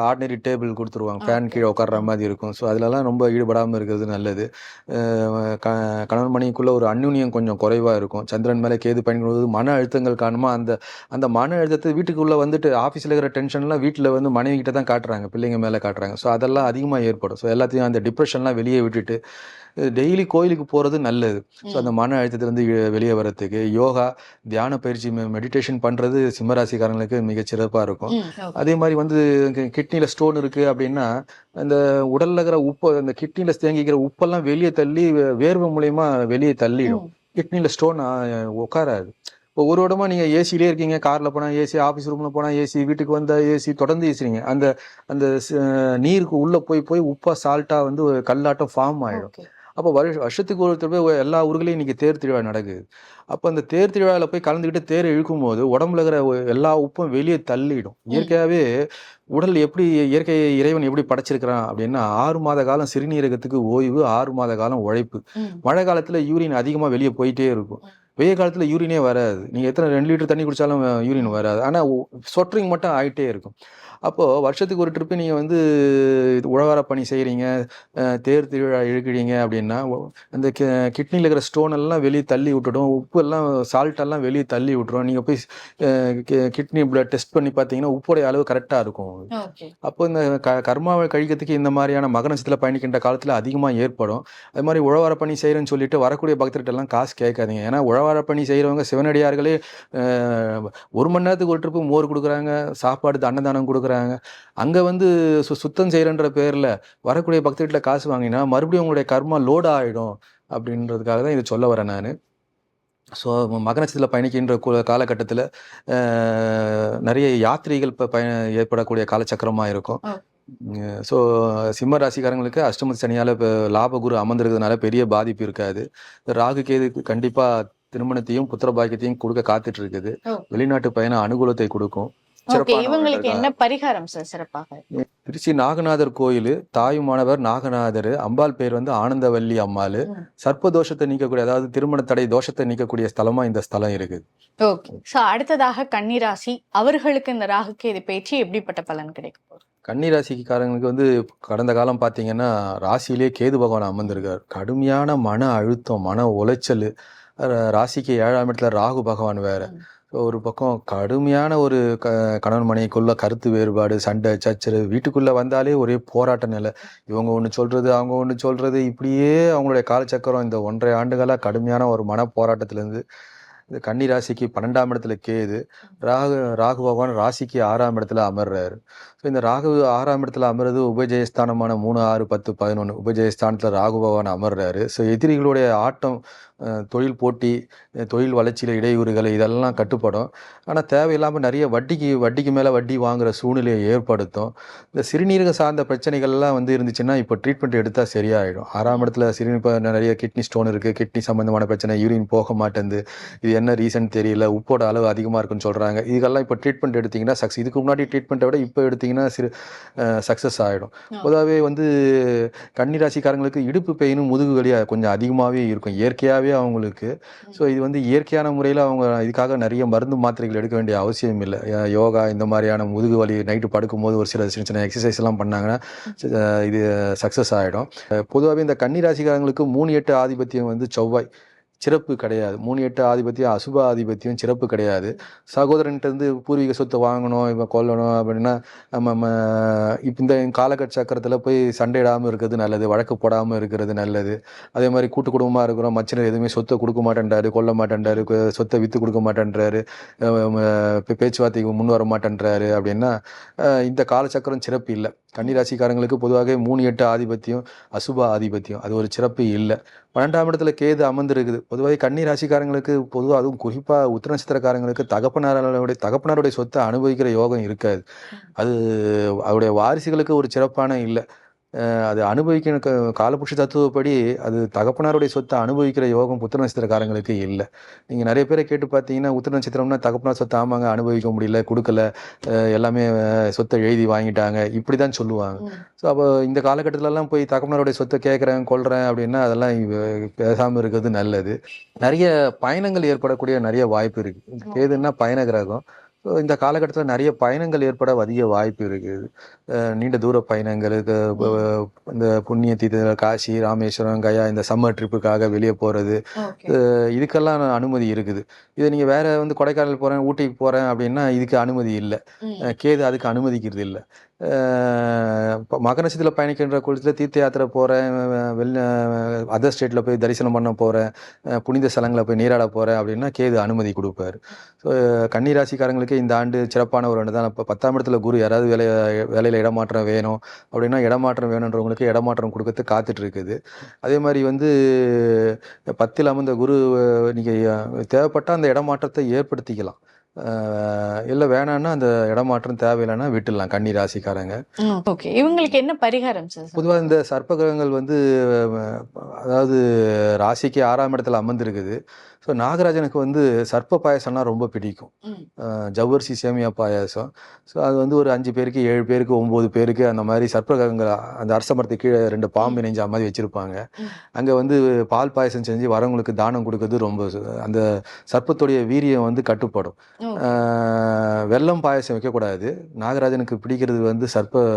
ஆர்டினரி டேபிள் கொடுத்துருவாங்க, ஃபேன் கீழே உட்கார்ற மாதிரி இருக்கும். ஸோ அதிலலாம் ரொம்ப ஈடுபடாமல் இருக்கிறது நல்லது. கணவன் மனைவிக்குள்ள ஒரு அந்யுன்யம் கொஞ்சம் குறைவாக இருக்கும். சந்திரன் மேலே கேது பயணிக்கும்போது மன அழுத்தங்கள் காரணமாக அந்த மன அழுத்தத்தை வீட்டுக்குள்ளே வந்துட்டு ஆஃபீஸில் இருக்கிற டென்ஷன்லாம் வீட்டில் வந்து மனைவி கிட்ட தான் காட்டுறாங்க, பிள்ளைங்க மேலே காட்டுறாங்க. ஸோ அதெல்லாம் அதிகமாக ஏற்படும். ஸோ எல்லாத்தையும் அந்த டிப்ரெஷன்லாம் வெளியே விட்டுட்டு டெய்லி கோயிலுக்கு போகிறது நல்லது. ஸோ அந்த மன அழுத்தத்திலேருந்து வெளியே வரத்துக்கு யோகா, தியான பயிற்சி, மெடிடேஷன் பண்ணுறது சிம்மராசிக்காரங்களுக்கு மிகச்சிறப்பாக இருக்கும். அதே மாதிரி வந்து கிட்னியில் ஸ்டோன் இருக்குது அப்படின்னா அந்த உடலில் இருக்கிற உப்பு, அந்த கிட்னியில் தேங்கிக்கிற உப்பெல்லாம் வெளியே தள்ளி வேர்வை மூலயமா வெளியே தள்ளிடும். கிட்னியில் ஸ்டோன் உட்காராது. இப்போ ஒரு இடமா நீங்கள் ஏசிலே இருக்கீங்க, காரில் போனால் ஏசி, ஆஃபீஸ் ரூமில் போனால் ஏசி, வீட்டுக்கு வந்தால் ஏசி, தொடர்ந்து ஏசிறீங்க. அந்த நீருக்கு உள்ளே போய் உப்பா சால்ட்டாக வந்து கல்லாட்டம் ஃபார்ம் ஆகிடும். அப்போ வருஷத்துக்கு ஒருத்தர் போய் எல்லா ஊர்களையும் இன்னைக்கு தேர் திருவிழா நடக்குது. அப்போ அந்த தேர் திருவிழாவில் போய் கலந்துக்கிட்டு தேர் இழுக்கும் போது உடம்புல இருக்கிற எல்லா உப்பும் வெளியே தள்ளிடும். இயற்கையாகவே உடல் எப்படி இறைவன் எப்படி படைச்சிருக்கிறான் அப்படின்னா 6 மாத காலம் சிறுநீரகத்துக்கு ஓய்வு, 6 மாத காலம் உழைப்பு. மழை காலத்தில் யூரின் அதிகமாக வெளியே போயிட்டே இருக்கும், வெயில் காலத்தில் யூரினே வராது. நீங்கள் எத்தனை 2 லிட்டர் தண்ணி குடித்தாலும் யூரின் வராது, ஆனால் சொட்டரிங் மட்டும் ஆகிட்டே இருக்கும். அப்போது வருஷத்துக்கு ஒரு ட்ரிப்பு நீங்கள் வந்து உழவார பணி செய்கிறீங்க, தேர் திருவிழா இழுக்கிறீங்க அப்படின்னா அந்த கிட்னியில் இருக்கிற ஸ்டோன் எல்லாம் வெளியே தள்ளி விட்டுடும், உப்பு எல்லாம் சால்ட்டெல்லாம் வெளியே தள்ளி விட்டுரும். நீங்கள் போய் கிட்னி பிளட் டெஸ்ட் பண்ணி பார்த்தீங்கன்னா உப்புடைய அளவு கரெக்டாக இருக்கும். அப்போ இந்த கர்மாவை கழிக்கிறதுக்கு இந்த மாதிரியான மக நட்சத்திரத்தில் பயணிக்கின்ற காலத்தில் அதிகமாக ஏற்படும். அது மாதிரி உழவார பணி செய்கிறேன்னு சொல்லிட்டு வரக்கூடிய பக்தர்கிட்டலாம் காசு கேட்காதீங்க. ஏன்னா உழவார பணி செய்கிறவங்க சிவனடியார்களே 1 மணி நேரத்துக்கு ஒரு ட்ரிப்பு மோர் கொடுக்குறாங்க, சாப்பாடு அன்னதானம் கொடுக்குறாங்க. அங்கே வந்து சுத்தம் செய்கிறன்ற பேரில் வரக்கூடிய பக்தர்கிட்ட காசு வாங்கினா மறுபடியும் உங்களுடைய கர்மா லோட் ஆகிடும் அப்படின்றதுக்காக தான் இது சொல்ல வரேன் நான். ஸோ மக நட்சத்திரத்தில் பயணிக்கின்ற காலகட்டத்தில் நிறைய யாத்திரைகள் ஏற்படக்கூடிய காலச்சக்கரமாக இருக்கும். ஸோ சிம்ம ராசிக்காரங்களுக்கு அஷ்டமத்து சனியால் இப்போ லாபகுரு அமர்ந்திருக்கிறதுனால பெரிய பாதிப்பு இருக்காது. ராகு கேதுக்கு கண்டிப்பாக திருமணத்தையும் புத்திர பாக்கியத்தையும் கொடுக்க காத்துட்டு இருக்குது. வெளிநாட்டு பயணம் அனுகூலத்தை கொடுக்கும். இவங்களுக்கு என்ன பரிகாரம் சார் சிறப்பாக? திருச்சி நாகநாதர் கோயில், தாயுமானவர் நாகநாதர், அம்பாள் பேர் வந்து ஆனந்தவல்லி அம்மாள். சர்ப்ப தோஷத்தை நீக்கக்கூடிய, அதாவது திருமண தடை தோஷத்தை நீக்கக்கூடிய ஸ்தலமா இந்த ஸ்தலம் இருக்குது. ஓகே. சோ அடுத்ததாக கன்னிராசி, அவர்களுக்கு இந்த ராகு கேது பேச்சு எப்படிப்பட்ட பலன் கிடைக்கும்? கன்னிராசிக்காரங்களுக்கு வந்து கடந்த காலம் பார்த்தீங்கன்னா ராசியிலே கேது பகவான் அமர்ந்திருக்கார். கடுமையான மன அழுத்தம், மன உளைச்சல். ராசிக்கு 7ஆம் இடத்துல ராகு பகவான் வேற. ஒரு பக்கம் கடுமையான ஒரு கணவன் மனைவிக்குள்ள கருத்து வேறுபாடு, சண்டை சச்சரவு, வீட்டுக்குள்ளே வந்தாலே ஒரே போராட்ட நிலை. இவங்க ஒன்று சொல்கிறது, அவங்க ஒன்று சொல்கிறது, இப்படியே அவங்களுடைய காலச்சக்கரம் இந்த 1.5 ஆண்டுகளாக கடுமையான ஒரு மன போராட்டத்திலேருந்து இந்த கன்னி ராசிக்கு 12ஆம் இடத்துல கேது, ராகு பகவான் ராசிக்கு 6ஆம் இடத்துல அமர்றாரு. ஸோ இந்த ராகு 6ஆம் இடத்துல அமர்றது உபஜயஸ்தானமான 3, 6, 10, 11 உபஜயஸ்தானத்தில் ராகு பகவான் அமர்றாரு. ஸோ எதிரிகளுடைய ஆட்டம், தொழில் போட்டி, தொழில் வளர்ச்சியில் இடையூறுகள் இதெல்லாம் கட்டுப்படும். ஆனால் தேவையில்லாமல் நிறைய வட்டிக்கு மேலே வட்டி வாங்குகிற சூழ்நிலையை ஏற்படுத்தும். இந்த சிறுநீரக சார்ந்த பிரச்சனைகள்லாம் வந்து இருந்துச்சுன்னா இப்போ ட்ரீட்மெண்ட் எடுத்தால் சரியாயிடும். 6ஆம் இடத்துல இப்போ நிறைய கிட்னி ஸ்டோன் இருக்குது, கிட்னி சம்மந்தமான பிரச்சனை, யூரின் போக மாட்டேங்குது, இது என்ன ரீசன் தெரியல, உப்போட அளவு அதிகமாக இருக்குன்னு சொல்கிறாங்க. இதுக்கெல்லாம் இப்போ ட்ரீட்மெண்ட் எடுத்திங்கன்னா இதுக்கு முன்னாடி ட்ரீட்மெண்ட்டை விட இப்போ எடுத்திங்கன்னா சக்ஸஸ் ஆகிடும். பொதுவாகவே வந்து கன்னி ராசிக்காரங்களுக்கு இடுப்பு பெயினும் முதுகு வலியாக கொஞ்சம் அதிகமாகவே இருக்கும் இயற்கையாகவே அவங்களுக்கு. ஸோ இது வந்து இயற்கையான முறையில் அவங்க இதுக்காக நிறைய மருந்து மாத்திரைகள் எடுக்க வேண்டிய அவசியம் இல்லை. யோகா இந்த மாதிரியான முதுகு வலி நைட்டு படுக்கும்போது ஒரு சின்ன சின்ன எக்ஸசைஸ் எல்லாம் பண்ணாங்கன்னா இது சக்ஸஸ் ஆகிடும். பொதுவாகவே இந்த கன்னி ராசிக்காரங்களுக்கு 3-8 ஆதிபத்தியம் வந்து செவ்வாய் சிறப்பு கிடையாது. 3-8 ஆதிபத்தியம் அசுப ஆதிபத்தியம் சிறப்பு கிடையாது. சகோதரன்ட்டு பூர்வீக சொத்தை வாங்கணும், இவன் கொல்லணும் அப்படின்னா நம்ம இப்போ இந்த காலகட்ட சக்கரத்தில் போய் சண்டையிடாமல் இருக்கிறது நல்லது, வழக்கு போடாமல் இருக்கிறது நல்லது. அதே மாதிரி கூட்டு குடும்பமாக இருக்கிறோம், மச்சினர் எதுவுமே சொத்தை கொடுக்க மாட்டேன்றாரு, கொல்ல மாட்டேன்றாரு, சொத்தை விற்று கொடுக்க மாட்டேன்றாரு, பேச்சுவார்த்தைக்கு முன் வர மாட்டேன்றாரு அப்படின்னா இந்த காலச்சக்கரம் சிறப்பு இல்லை. கன்னிராசிக்காரங்களுக்கு பொதுவாக 3-8 ஆதிபத்தியம் அசுப ஆதிபத்தியம் அது ஒரு சிறப்பு இல்லை. 12ஆம் இடத்துல கேது அமர்ந்திருக்குது. பொதுவாக கன்னி ராசிக்காரங்களுக்கு பொதுவாக அதுவும் குறிப்பாக உத்திர நட்சத்திரக்காரங்களுக்கு தகப்பனாருடைய சொத்தை அனுபவிக்கிற யோகம் இருக்காது. அது அவருடைய வாரிசுகளுக்கு ஒரு சிறப்பான இல்லை. அது அனுபவிக்க காலபுருஷ தத்துவப்படி அது தகப்பனாருடைய சொத்தை அனுபவிக்கிற யோகம் உத்திர நட்சத்திரக்காரங்களுக்கு இல்லை. நீங்கள் நிறைய பேரை கேட்டு பார்த்தீங்கன்னா உத்திர நட்சத்திரம்னா தகப்பனார் சொத்தை ஆமாங்க அனுபவிக்க முடியல, கொடுக்கல, எல்லாமே சொத்தை எழுதி வாங்கிட்டாங்க, இப்படி தான் சொல்லுவாங்க. ஸோ அப்போ இந்த காலகட்டத்திலலாம் போய் தகப்பனாருடைய சொத்தை கேட்குறேன் கொள்கிறேன் அப்படின்னா அதெல்லாம் பேசாமல் இருக்கிறது நல்லது. நிறைய பயணங்கள் ஏற்படக்கூடிய நிறைய வாய்ப்பு இருக்குது. கேதுன்னா பயண கிரகம். ஸோ இந்த காலகட்டத்தில் நிறைய பயணங்கள் ஏற்பட அதிக வாய்ப்பு இருக்குது. நீண்ட தூர பயணங்கள், இந்த புண்ணிய தீர்த்தங்கள், காசி, ராமேஸ்வரம், கயா இந்த சம்மர் ட்ரிப்புக்காக வெளியே போகிறது, இதுக்கெல்லாம் அனுமதி இருக்குது. இதை நீங்கள் வேற வந்து கொடைக்கானல் போகிறேன், ஊட்டிக்கு போகிறேன் அப்படின்னா இதுக்கு அனுமதி இல்லை. கேது அதுக்கு அனுமதிக்கிறது இல்லை. மகர நட்சத்திரத்தில் பயணிக்கின்ற குளத்தில் தீர்த்த யாத்திரை போகிறேன், அதர் ஸ்டேட்டில் போய் தரிசனம் பண்ண போகிறேன், புனித ஸ்தலங்களை போய் நீராட போகிறேன் அப்படின்னா கேது அனுமதி கொடுப்பாரு. ஸோ கன்னி ராசிக்காரங்களுக்கு இந்த ஆண்டு சிறப்பான ஒரு ஆண்டு தான். இப்போ 10ஆம் இடத்துல குரு யாராவது வேலையில் இடமாற்றம் வேணும் அப்படின்னா இடமாற்றம் வேணுன்றவங்களுக்கு இடமாற்றம் கொடுக்கறது காத்துட்டு இருக்குது. அதே மாதிரி வந்து 10ல் அமர்ந்த குரு நீங்கள் தேவைப்பட்டால் அந்த இடமாற்றத்தை ஏற்படுத்திக்கலாம். இல்லை வேணான்னா அந்த இடமாற்றம் தேவையில்லைன்னா விட்டுடலாம் கன்னி ராசிக்காரங்க. ஓகே, இவங்களுக்கு என்ன பரிகாரம் சார்? பொதுவாக இந்த சர்ப்ப கிரகங்கள் வந்து அதாவது ராசிக்கு 6ஆம் இடத்துல அமர்ந்திருக்குது. ஸோ நாகராஜனுக்கு வந்து சர்ப்ப பாயசம்னா ரொம்ப பிடிக்கும். ஜவ்வரிசி சேமியா பாயாசம். ஸோ அது வந்து ஒரு 5 பேருக்கு 7 பேருக்கு 9 பேருக்கு அந்த மாதிரி சர்ப்ப கிரகங்கள் அந்த அரச மரத்துக்கு கீழே 2 பாம்பு இணைஞ்ச மாதிரி வச்சுருப்பாங்க. அங்கே வந்து பால் பாயசம் செஞ்சு வரவங்களுக்கு தானம் கொடுக்கறது ரொம்ப அந்த சர்ப்பத்துடைய வீரியம் வந்து கட்டுப்படும். வெல்லம் பாயசம் வைக்கக்கூடாது. நாகராஜனுக்கு பிடிக்கிறது வந்து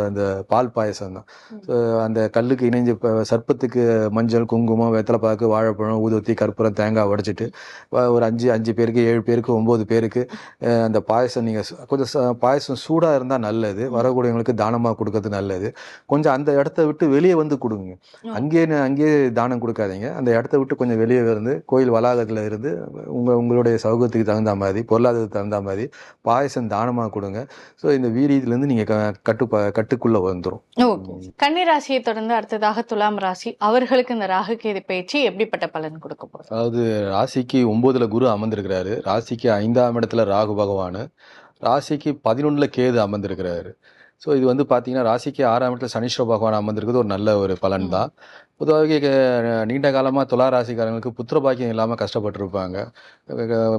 அந்த பால் பாயசம் தான். ஸோ அந்த கல்லுக்கு இணைஞ்ச சர்ப்பத்துக்கு மஞ்சள், குங்குமம், வெத்தலைப்பாக்கு, வாழைப்பழம், ஊதுவத்தி, கற்பூரம், தேங்காய் உடைச்சிட்டு ஒரு 5 பேருக்கு 7 பேருக்கு 9 பேருக்கு அந்த பாயசம் நீங்கள் கொஞ்சம் பாயசம் சூடாக இருந்தால் நல்லது. வரக்கூடியவங்களுக்கு தானமாக கொடுக்கறது நல்லது. கொஞ்சம் அந்த இடத்த விட்டு வெளியே வந்து கொடுங்க. அங்கேயே தானம் கொடுக்காதீங்க. அந்த இடத்த விட்டு கொஞ்சம் வெளியே இருந்து கோயில் வளாகத்தில் இருந்து உங்களுடைய சௌகரியத்துக்கு தகுந்த மாதிரி, பொருளாதாரத்துக்கு தகுந்த மாதிரி பாயசம் தானமாக கொடுங்க. ஸோ இந்த வீரியத்திலேருந்து நீங்கள் கட்டுக்குள்ளே வந்துடும். கன்னி ராசியை தொடர்ந்து அடுத்ததாக துலாம் ராசி, அவர்களுக்கு இந்த ராகு கேது பயிற்சி எப்படிப்பட்ட பலன் கொடுக்க போகுது? அதாவது ராசிக்கு 9ல் குரு அமர்ந்திருக்கிறாரு, ராசிக்கு 5ஆம் இடத்துல ராகு பகவான், ராசிக்கு 11ல் கேது அமர்ந்திருக்கிறாரு. ஸோ இது வந்து பார்த்தீங்கன்னா ராசிக்கு 6ஆம் இடத்துல சனீஸ்வர பகவான் அமர்ந்திருக்கிறது ஒரு நல்ல ஒரு பலன் தான். பொதுவாக நீண்ட காலமாக துலா ராசிக்காரங்களுக்கு புத்திர பாக்கியம் இல்லாமல் கஷ்டப்பட்டுருப்பாங்க.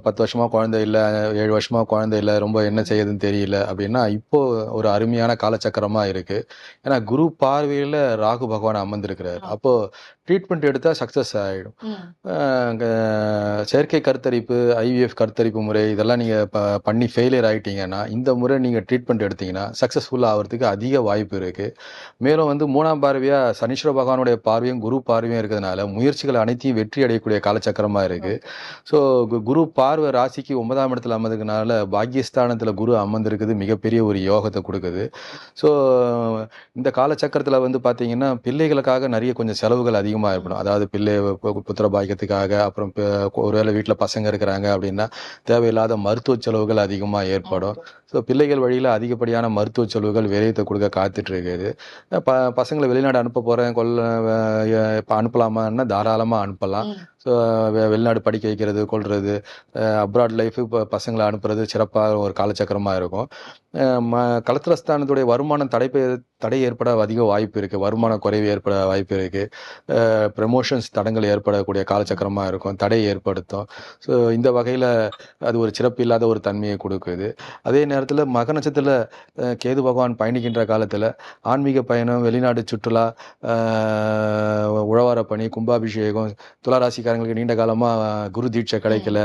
10 வருஷமாக குழந்தை இல்லை, 7 வருஷமாக குழந்தை இல்லை, ரொம்ப என்ன செய்யுதுன்னு தெரியல அப்படின்னா இப்போது ஒரு அருமையான காலச்சக்கரமாக இருக்குது. ஏன்னா குரு பார்வையில் ராகு பகவான் அமர்ந்திருக்கிறார். அப்போது ட்ரீட்மெண்ட் எடுத்தால் சக்ஸஸ் ஆகிடும். செயற்கை கருத்தரிப்பு, ஐவிஎஃப் கருத்தரிப்பு முறை இதெல்லாம் நீங்கள் பண்ணி ஃபெயிலியர் ஆகிட்டீங்கன்னா இந்த முறை நீங்கள் ட்ரீட்மெண்ட் எடுத்தீங்கன்னா சக்ஸஸ்ஃபுல்லாக ஆகிறதுக்கு அதிக வாய்ப்பு இருக்குது. மேலும் வந்து 3ஆம் பார்வையாக சனீஸ்வர பகவானுடைய பார்வை பார்வையும் குரு பார்வையும் இருக்கிறதுனால முயற்சிகள் அனைத்தையும் வெற்றி அடையக்கூடிய காலச்சக்கரமா இருக்கு. ஸோ குரு பார்வை ராசிக்கு 9ஆம் இடத்துல அமர்ந்ததுனால பாக்கியஸ்தானத்துல குரு அமர்ந்திருக்குது, மிகப்பெரிய ஒரு யோகத்தை கொடுக்குது. ஸோ இந்த காலச்சக்கரத்துல வந்து பாத்தீங்கன்னா பிள்ளைகளுக்காக நிறைய கொஞ்சம் செலவுகள் அதிகமாக ஏற்படும். அதாவது பிள்ளை புத்திர பாக்கியத்துக்காக, அப்புறம் ஒருவேளை வீட்டில் பசங்க இருக்கிறாங்க அப்படின்னா தேவையில்லாத மருத்துவ செலவுகள் அதிகமாக ஏற்படும். ஸோ பிள்ளைகள் வழியில் அதிகப்படியான மருத்துவ செலவுகள் விரயத்தை கொடுக்க காத்துட்டு இருக்குது. பசங்களை வெளிநாடு அனுப்ப போகிறேன் இப்போ அனுப்பலாமான்னா தாராளமாக அனுப்பலாம். ஸோ வெளிநாடு படிக்க வைக்கிறது, கொள்வது, அப்ராட் லைஃபு இப்போ பசங்களை அனுப்புறது சிறப்பாக ஒரு காலச்சக்கரமாக இருக்கும். களத்திரஸ்தானத்துடைய வருமானம் தடை ஏற்பட அதிக வாய்ப்பு இருக்குது. வருமான குறைவு ஏற்பட வாய்ப்பு இருக்குது. ப்ரமோஷன்ஸ் தடங்கள் ஏற்படக்கூடிய காலச்சக்கரமாக இருக்கும், தடை ஏற்படுத்தும். ஸோ இந்த வகையில் அது ஒரு சிறப்பு இல்லாத ஒரு தன்மையை கொடுக்குது. அதே நேரத்தில் மக நட்சத்திரத்தில் கேது பகவான் பயணிக்கின்ற காலத்தில் ஆன்மீக பயணம், வெளிநாடு சுற்றுலா, உழவார பணி, கும்பாபிஷேகம், துளாராசிக்காரங்களுக்கு நீண்ட காலமாக குரு தீட்சை கிடைக்கல,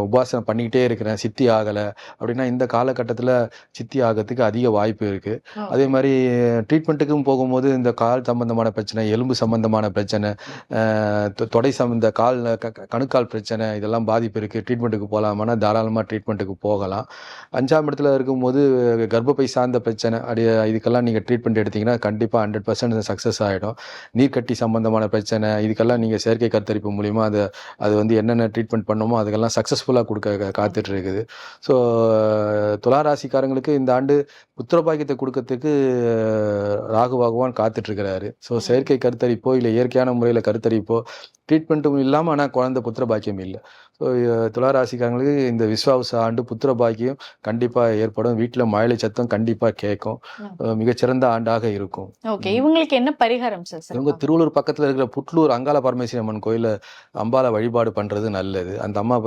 உபாசனை பண்ணிக்கிட்டே இருக்கிறேன், சித்தி ஆகலை அப்படின்னா இந்த காலகட்டத்தில் சித்தி ஆகிறதுக்கு அதிக வாய்ப்பு இருக்குது. அதே மாதிரி ட்ரீட்மெண்ட்டுக்கும் போகும்போது இந்த கால் சம்பந்தமான பிரச்சனை, எலும்பு சம்பந்தமான பிரச்சனை, தொடை சம்பந்த கால் கணுக்கால் பிரச்சனை, இதெல்லாம் பாதிப்பு இருக்குது. ட்ரீட்மெண்ட்டுக்கு போகலாமான்னா தாராளமாக ட்ரீட்மெண்ட்டுக்கு போகலாம். 5ஆம் இடத்துல இருக்கும்போது கர்ப்பப்பை சார்ந்த பிரச்சனை, இதுக்கெல்லாம் நீங்கள் ட்ரீட்மெண்ட் எடுத்தீங்கன்னா கண்டிப்பாக 100% சக்ஸஸ் ஆகிடும். நீர்க்கட்டி சம்பந்தமான பிரச்சனை, இதுக்கெல்லாம் நீங்கள் செயற்கை கருத்தரிப்பு மூலிமா அது வந்து என்னென்ன ட்ரீட்மெண்ட் பண்ணுமோ அதுக்கெல்லாம் சக்ஸஸ்ஃபுல்லாக கொடுக்க காத்துட்டு இருக்குது. ஸோ துளாராசிக்காரங்களுக்கு இந்த ஆண்டு புத்திர பாக்கியத்தை கொடுக்கறதுக்கு ராகு பகவான் காத்துட்ருக்கிறாரு. ஸோ செயற்கை கருத்தரிப்போ இல்லை இயற்கையான முறையில் கருத்தரிப்போ ட்ரீட்மெண்ட்டும் இல்லாமல் ஆனால் குழந்தை புத்திர பாக்கியம் இல்லை. ஸோ துளாராசிக்காரங்களுக்கு இந்த விஸ்வாவச ஆண்டு புத்திர பாக்கியம் கண்டிப்பாக ஏற்படும். வீட்டில் மழலை சத்தம் கண்டிப்பாக கேட்கும். மிகச்சிறந்த ஆண்டாக இருக்கும். ஓகே, இவங்களுக்கு என்ன பரிகாரம் சார்? இவங்க திருவள்ளூர் பக்கத்தில் இருக்கிற புட்லூர் அங்காள பரமேஸ்வரி அம்மன் கோயிலில் அம்பாலை வழிபாடு பண்ணுறது நல்லது. அந்த அம்மா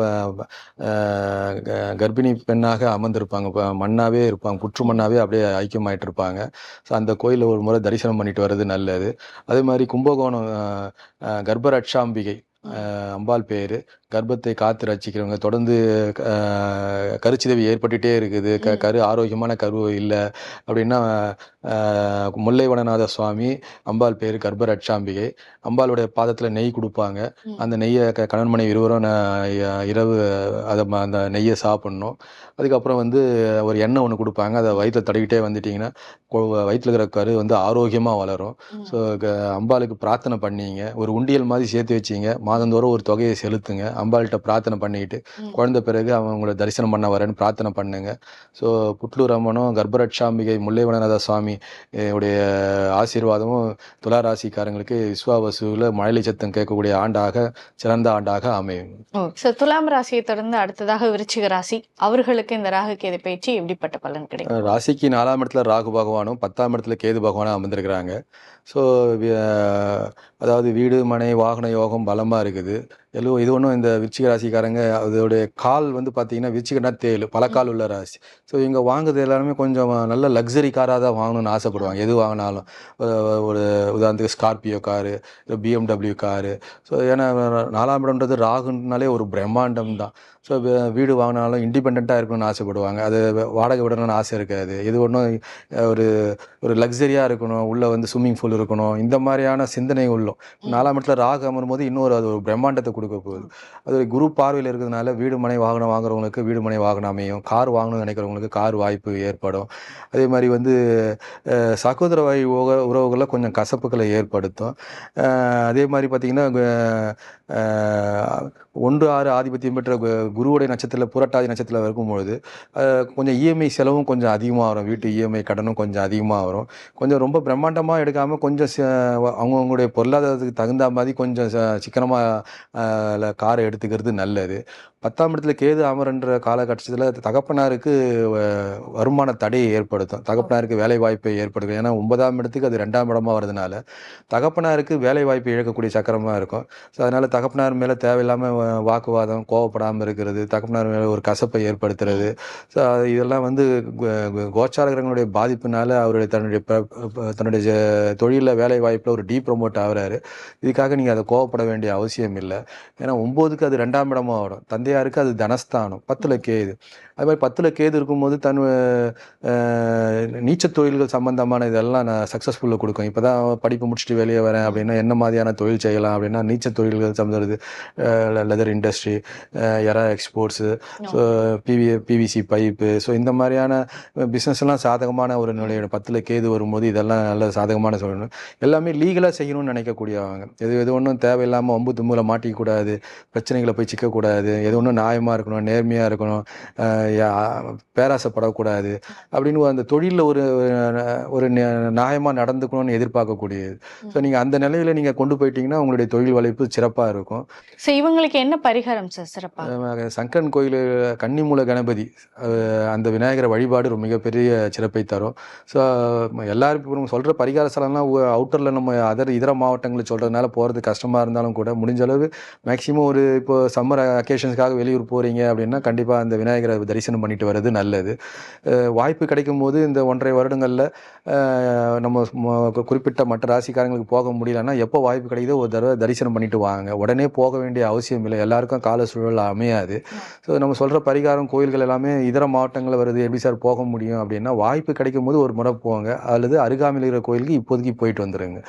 கர்ப்பிணி பெண்ணாக அமர்ந்திருப்பாங்க, மண்ணாவே இருப்பாங்க, புற்று மண்ணாவே அப்படியே ஐக்கியமாயிட்டு இருப்பாங்க. ஸோ அந்த கோயிலில் ஒரு முறை தரிசனம் பண்ணிட்டு வர்றது நல்லது. அதே மாதிரி கும்பகோணம் கர்ப்பரட்சாம்பிகை அம்பாள் பேர், கர்ப்பத்தை காத்து ரசிக்கிறவங்க, தொடர்ந்து கருச்சிதவி ஏற்பட்டுட்டே இருக்குது, கரு ஆரோக்கியமான கரு இல்லை அப்படின்னா முல்லைவனநாத சுவாமி அம்பாள் பேர் கர்ப்பரட்சாம்பிகை. அம்பாளுடைய பாதத்தில் நெய் கொடுப்பாங்க. அந்த நெய்யை கணவன் மனைவி இருவரும் இரவு அந்த நெய்யை சாப்பிட்ணும். அதுக்கப்புறம் வந்து ஒரு எண்ணெய் ஒன்று கொடுப்பாங்க, அதை வயிற்றில் தடவிட்டே வந்துட்டிங்கன்னா வயிற்றில் இருக்கிற கரு வந்து ஆரோக்கியமாக வளரும். ஸோ அம்பாளுக்கு பிரார்த்தனை பண்ணிங்க, ஒரு உண்டியல் மாதிரி சேர்த்து வச்சிங்க, மாதந்தோறும் ஒரு தொகையை செலுத்துங்க, அம்பாள்கிட்ட பிரார்த்தனை பண்ணிக்கிட்டு குழந்தை பிறகு அவங்கள தரிசனம் பண்ண வரேன்னு பிரார்த்தனை பண்ணுங்க. ஸோ புட்லூர் அம்மனும் கர்ப்பரட்சாம்பிகை முல்லைவனநாத சுவாமி உடைய ஆசீர்வாதமும் துளாராசிக்காரங்களுக்கு விஸ்வாவசுவில் மழலை சத்தம் கேட்கக்கூடிய ஆண்டாக, சிறந்த ஆண்டாக அமையும். துலாம் ராசியை தொடர்ந்து அடுத்ததாக விருச்சிக ராசி, அவர்களுக்கு இந்த ராகு கேது பயிற்சி எப்படிப்பட்ட பலன் கிடைக்கும்? ராசிக்கு 4ஆம் இடத்துல ராகு பகவானும் 10ஆம் இடத்துல கேது பகவானும் அமர்ந்திருக்கிறாங்க. ஸோ அதாவது வீடு மனை வாகன யோகம் பலமாக இருக்குது. இது ஒன்றும் இந்த விருச்சிக ராசிக்காரங்க அதோடைய கால் வந்து பார்த்தீங்கன்னா விருச்சிகனா தேல் பல கால் உள்ள ராசி. ஸோ இவங்க வாங்குறது எல்லாருமே கொஞ்சம் நல்ல லக்ஸரி காராக தான் வாங்கணும்னு ஆசைப்படுவாங்க. எது வாங்கினாலும் ஒரு உதாரணத்துக்கு Scorpio car, BMW car. So ஏன்னா 4ஆம் இடம்ன்றது ராகுனாலே ஒரு பிரம்மாண்டம் தான். ஸோ வீடு வாங்கினாலும் இண்டிபெண்ட்டாக இருக்கணும்னு ஆசைப்படுவாங்க. அது வாடகை விடணும்னு ஆசை இருக்காது. இது ஒன்றும் ஒரு லக்ஸரியாக இருக்கணும், உள்ளே வந்து ஸ்விம்மிங் பூல் இருக்கணும், இந்த மாதிரியான சிந்தனை உள்ளோம். 4ஆம் இடத்துல ராகு அமரும் போது இன்னொரு அது ஒரு பிரம்மாண்டத்தை கொடுக்க போகுது. அது ஒரு குரு பார்வையில் இருக்கிறதுனால வீடு மனை வாகனம் வாங்குறவங்களுக்கு வீடு மனை வாகனம் அமையும், கார் வாங்கணும்னு நினைக்கிறவங்களுக்கு கார் வாய்ப்பு ஏற்படும். அதே மாதிரி வந்து சகோதர வழி உறவுகளில் கொஞ்சம் கசப்புகளை ஏற்படுத்தும். அதே மாதிரி பார்த்திங்கன்னா 1-6 ஆதிபத்தியம் பெற்ற குருவுடைய நட்சத்திரத்தில் புரட்டாதி நட்சத்திரத்தில் இருக்கும்பொழுது கொஞ்சம் இஎம்ஐ செலவும் கொஞ்சம் அதிகமாக வரும், வீட்டு இஎம்ஐ கடனும் கொஞ்சம் அதிகமாக வரும். கொஞ்சம் ரொம்ப பிரம்மாண்டமாக எடுக்காமல் கொஞ்சம் அவங்கவுங்களுடைய பொருளாதாரத்துக்கு தகுந்த மாதிரி கொஞ்சம் சிக்கனமாக காரை எடுத்துக்கிறது நல்லது. 10ஆம் இடத்துல கேது அமரன்ற காலகட்டத்தில் தகப்பனாருக்கு வருமான தடையை ஏற்படுத்தும், தகப்பனாருக்கு வேலை வாய்ப்பை ஏற்படுத்தும். ஏன்னா 9ஆம் இடத்துக்கு அது 2ஆம் இடமா வருதுனால தகப்பனாருக்கு வேலை வாய்ப்பை இழக்கக்கூடிய சக்கரமாக இருக்கும். ஸோ அதனால் தகப்பனார் மேலே தேவையில்லாமல் வாக்குவாதம், கோவப்படாமல் இருக்கிறது, தகப்பனார் மேலே ஒரு கசப்பை ஏற்படுத்துறது. ஸோ இதெல்லாம் வந்து கோச்சாரங்களுடைய பாதிப்புனால அவருடைய தன்னுடைய தொழிலில் வேலை வாய்ப்பில் ஒரு ப்ரமோட் ஆகிறாரு. இதுக்காக நீங்கள் அதை கோவப்பட வேண்டிய அவசியம் இல்லை. ஏன்னா 9க்கு அது 2ஆம் இடமா வரும், தந்தை தந்தையா இருக்கு, அது தனஸ்தானம் 10ல கேது. அது மாதிரி 10ல கேது இருக்கும்போது நீச்சல் தொழில்கள் சம்பந்தமான இதெல்லாம் நான் சக்ஸஸ்ஃபுல்லாக கொடுக்கும். இப்போ தான் படிப்பு முடிச்சுட்டு வெளியே வரேன் அப்படின்னா என்ன மாதிரியான தொழில் செய்யலாம் அப்படின்னா நீச்சல் தொழில்கள் சம்மந்தது, லெதர் இண்டஸ்ட்ரி, எரா exports, so PVC pipe, so இந்த மாதிரியான பிஸ்னஸ்லாம் சாதகமான ஒரு நிலையோட 10ல கேது வரும்போது இதெல்லாம் நல்ல சாதகமான சொல்லணும். எல்லாமே லீகலாக செய்யணும்னு நினைக்கக்கூடியவங்க. எது ஒன்றும் தேவையில்லாமல் வம்பு தும்முல மாட்டிக்கக்கூடாது, பிரச்சனைகளை போய் சிக்கக்கூடாது, எது ஒன்றும் நியாயமாக இருக்கணும், நேர்மையாக இருக்கணும், பேராசைப்படக்கூடாது அப்படின்னு அந்த தொழிலில் ஒரு நியாயமாக நடந்துக்கணும்னு எதிர்பார்க்கக்கூடியது. ஸோ நீங்கள் அந்த நிலையில் நீங்கள் கொண்டு போயிட்டீங்கன்னா உங்களுடைய தொழில் வளைப்பு சிறப்பாக இருக்கும். ஸோ இவங்களுக்கு என்ன பரிகாரம் சார் சிறப்பாக? சங்கரன் கோயில் கன்னிமூல கணபதி, அந்த விநாயகரை வழிபாடு ஒரு மிகப்பெரிய சிறப்பை தரும். ஸோ எல்லாருக்கும் சொல்கிற பரிகார ஸ்தலம்லாம் அவுட்டரில் நம்ம இதர மாவட்டங்களில் சொல்கிறதுனால போகிறது கஷ்டமாக இருந்தாலும் கூட முடிஞ்ச அளவு மேக்ஸிமம் இப்போ சம்மர் அக்கேஷன்ஸ்க்காக வெளியூர் போகிறீங்க அப்படின்னா கண்டிப்பாக அந்த விநாயகரை தரிசனம் பண்ணிட்டு வர்றது நல்லது. வாய்ப்பு கிடைக்கும் போது இந்த 1.5 வருடங்களில் நம்ம குறிப்பிட்ட மற்ற ராசிக்காரங்களுக்கு போக முடியலன்னா எப்போ வாய்ப்பு கிடைக்குதோ ஒரு தடவை தரிசனம் பண்ணிட்டு வாங்க. உடனே போக வேண்டிய அவசியம் இல்லை, எல்லாருக்கும் கால சூழல் அமையாது. ஸோ நம்ம சொல்கிற பரிகாரம் கோயில்கள் எல்லாமே இதர மாவட்டங்களில் வருது, எப்படி சார் போக முடியும் அப்படின்னா வாய்ப்பு கிடைக்கும் போது ஒரு முறை போங்க, அல்லது அருகாமையில் இருக்கிற கோயிலுக்கு இப்போதைக்கு போயிட்டு வந்துடுங்க.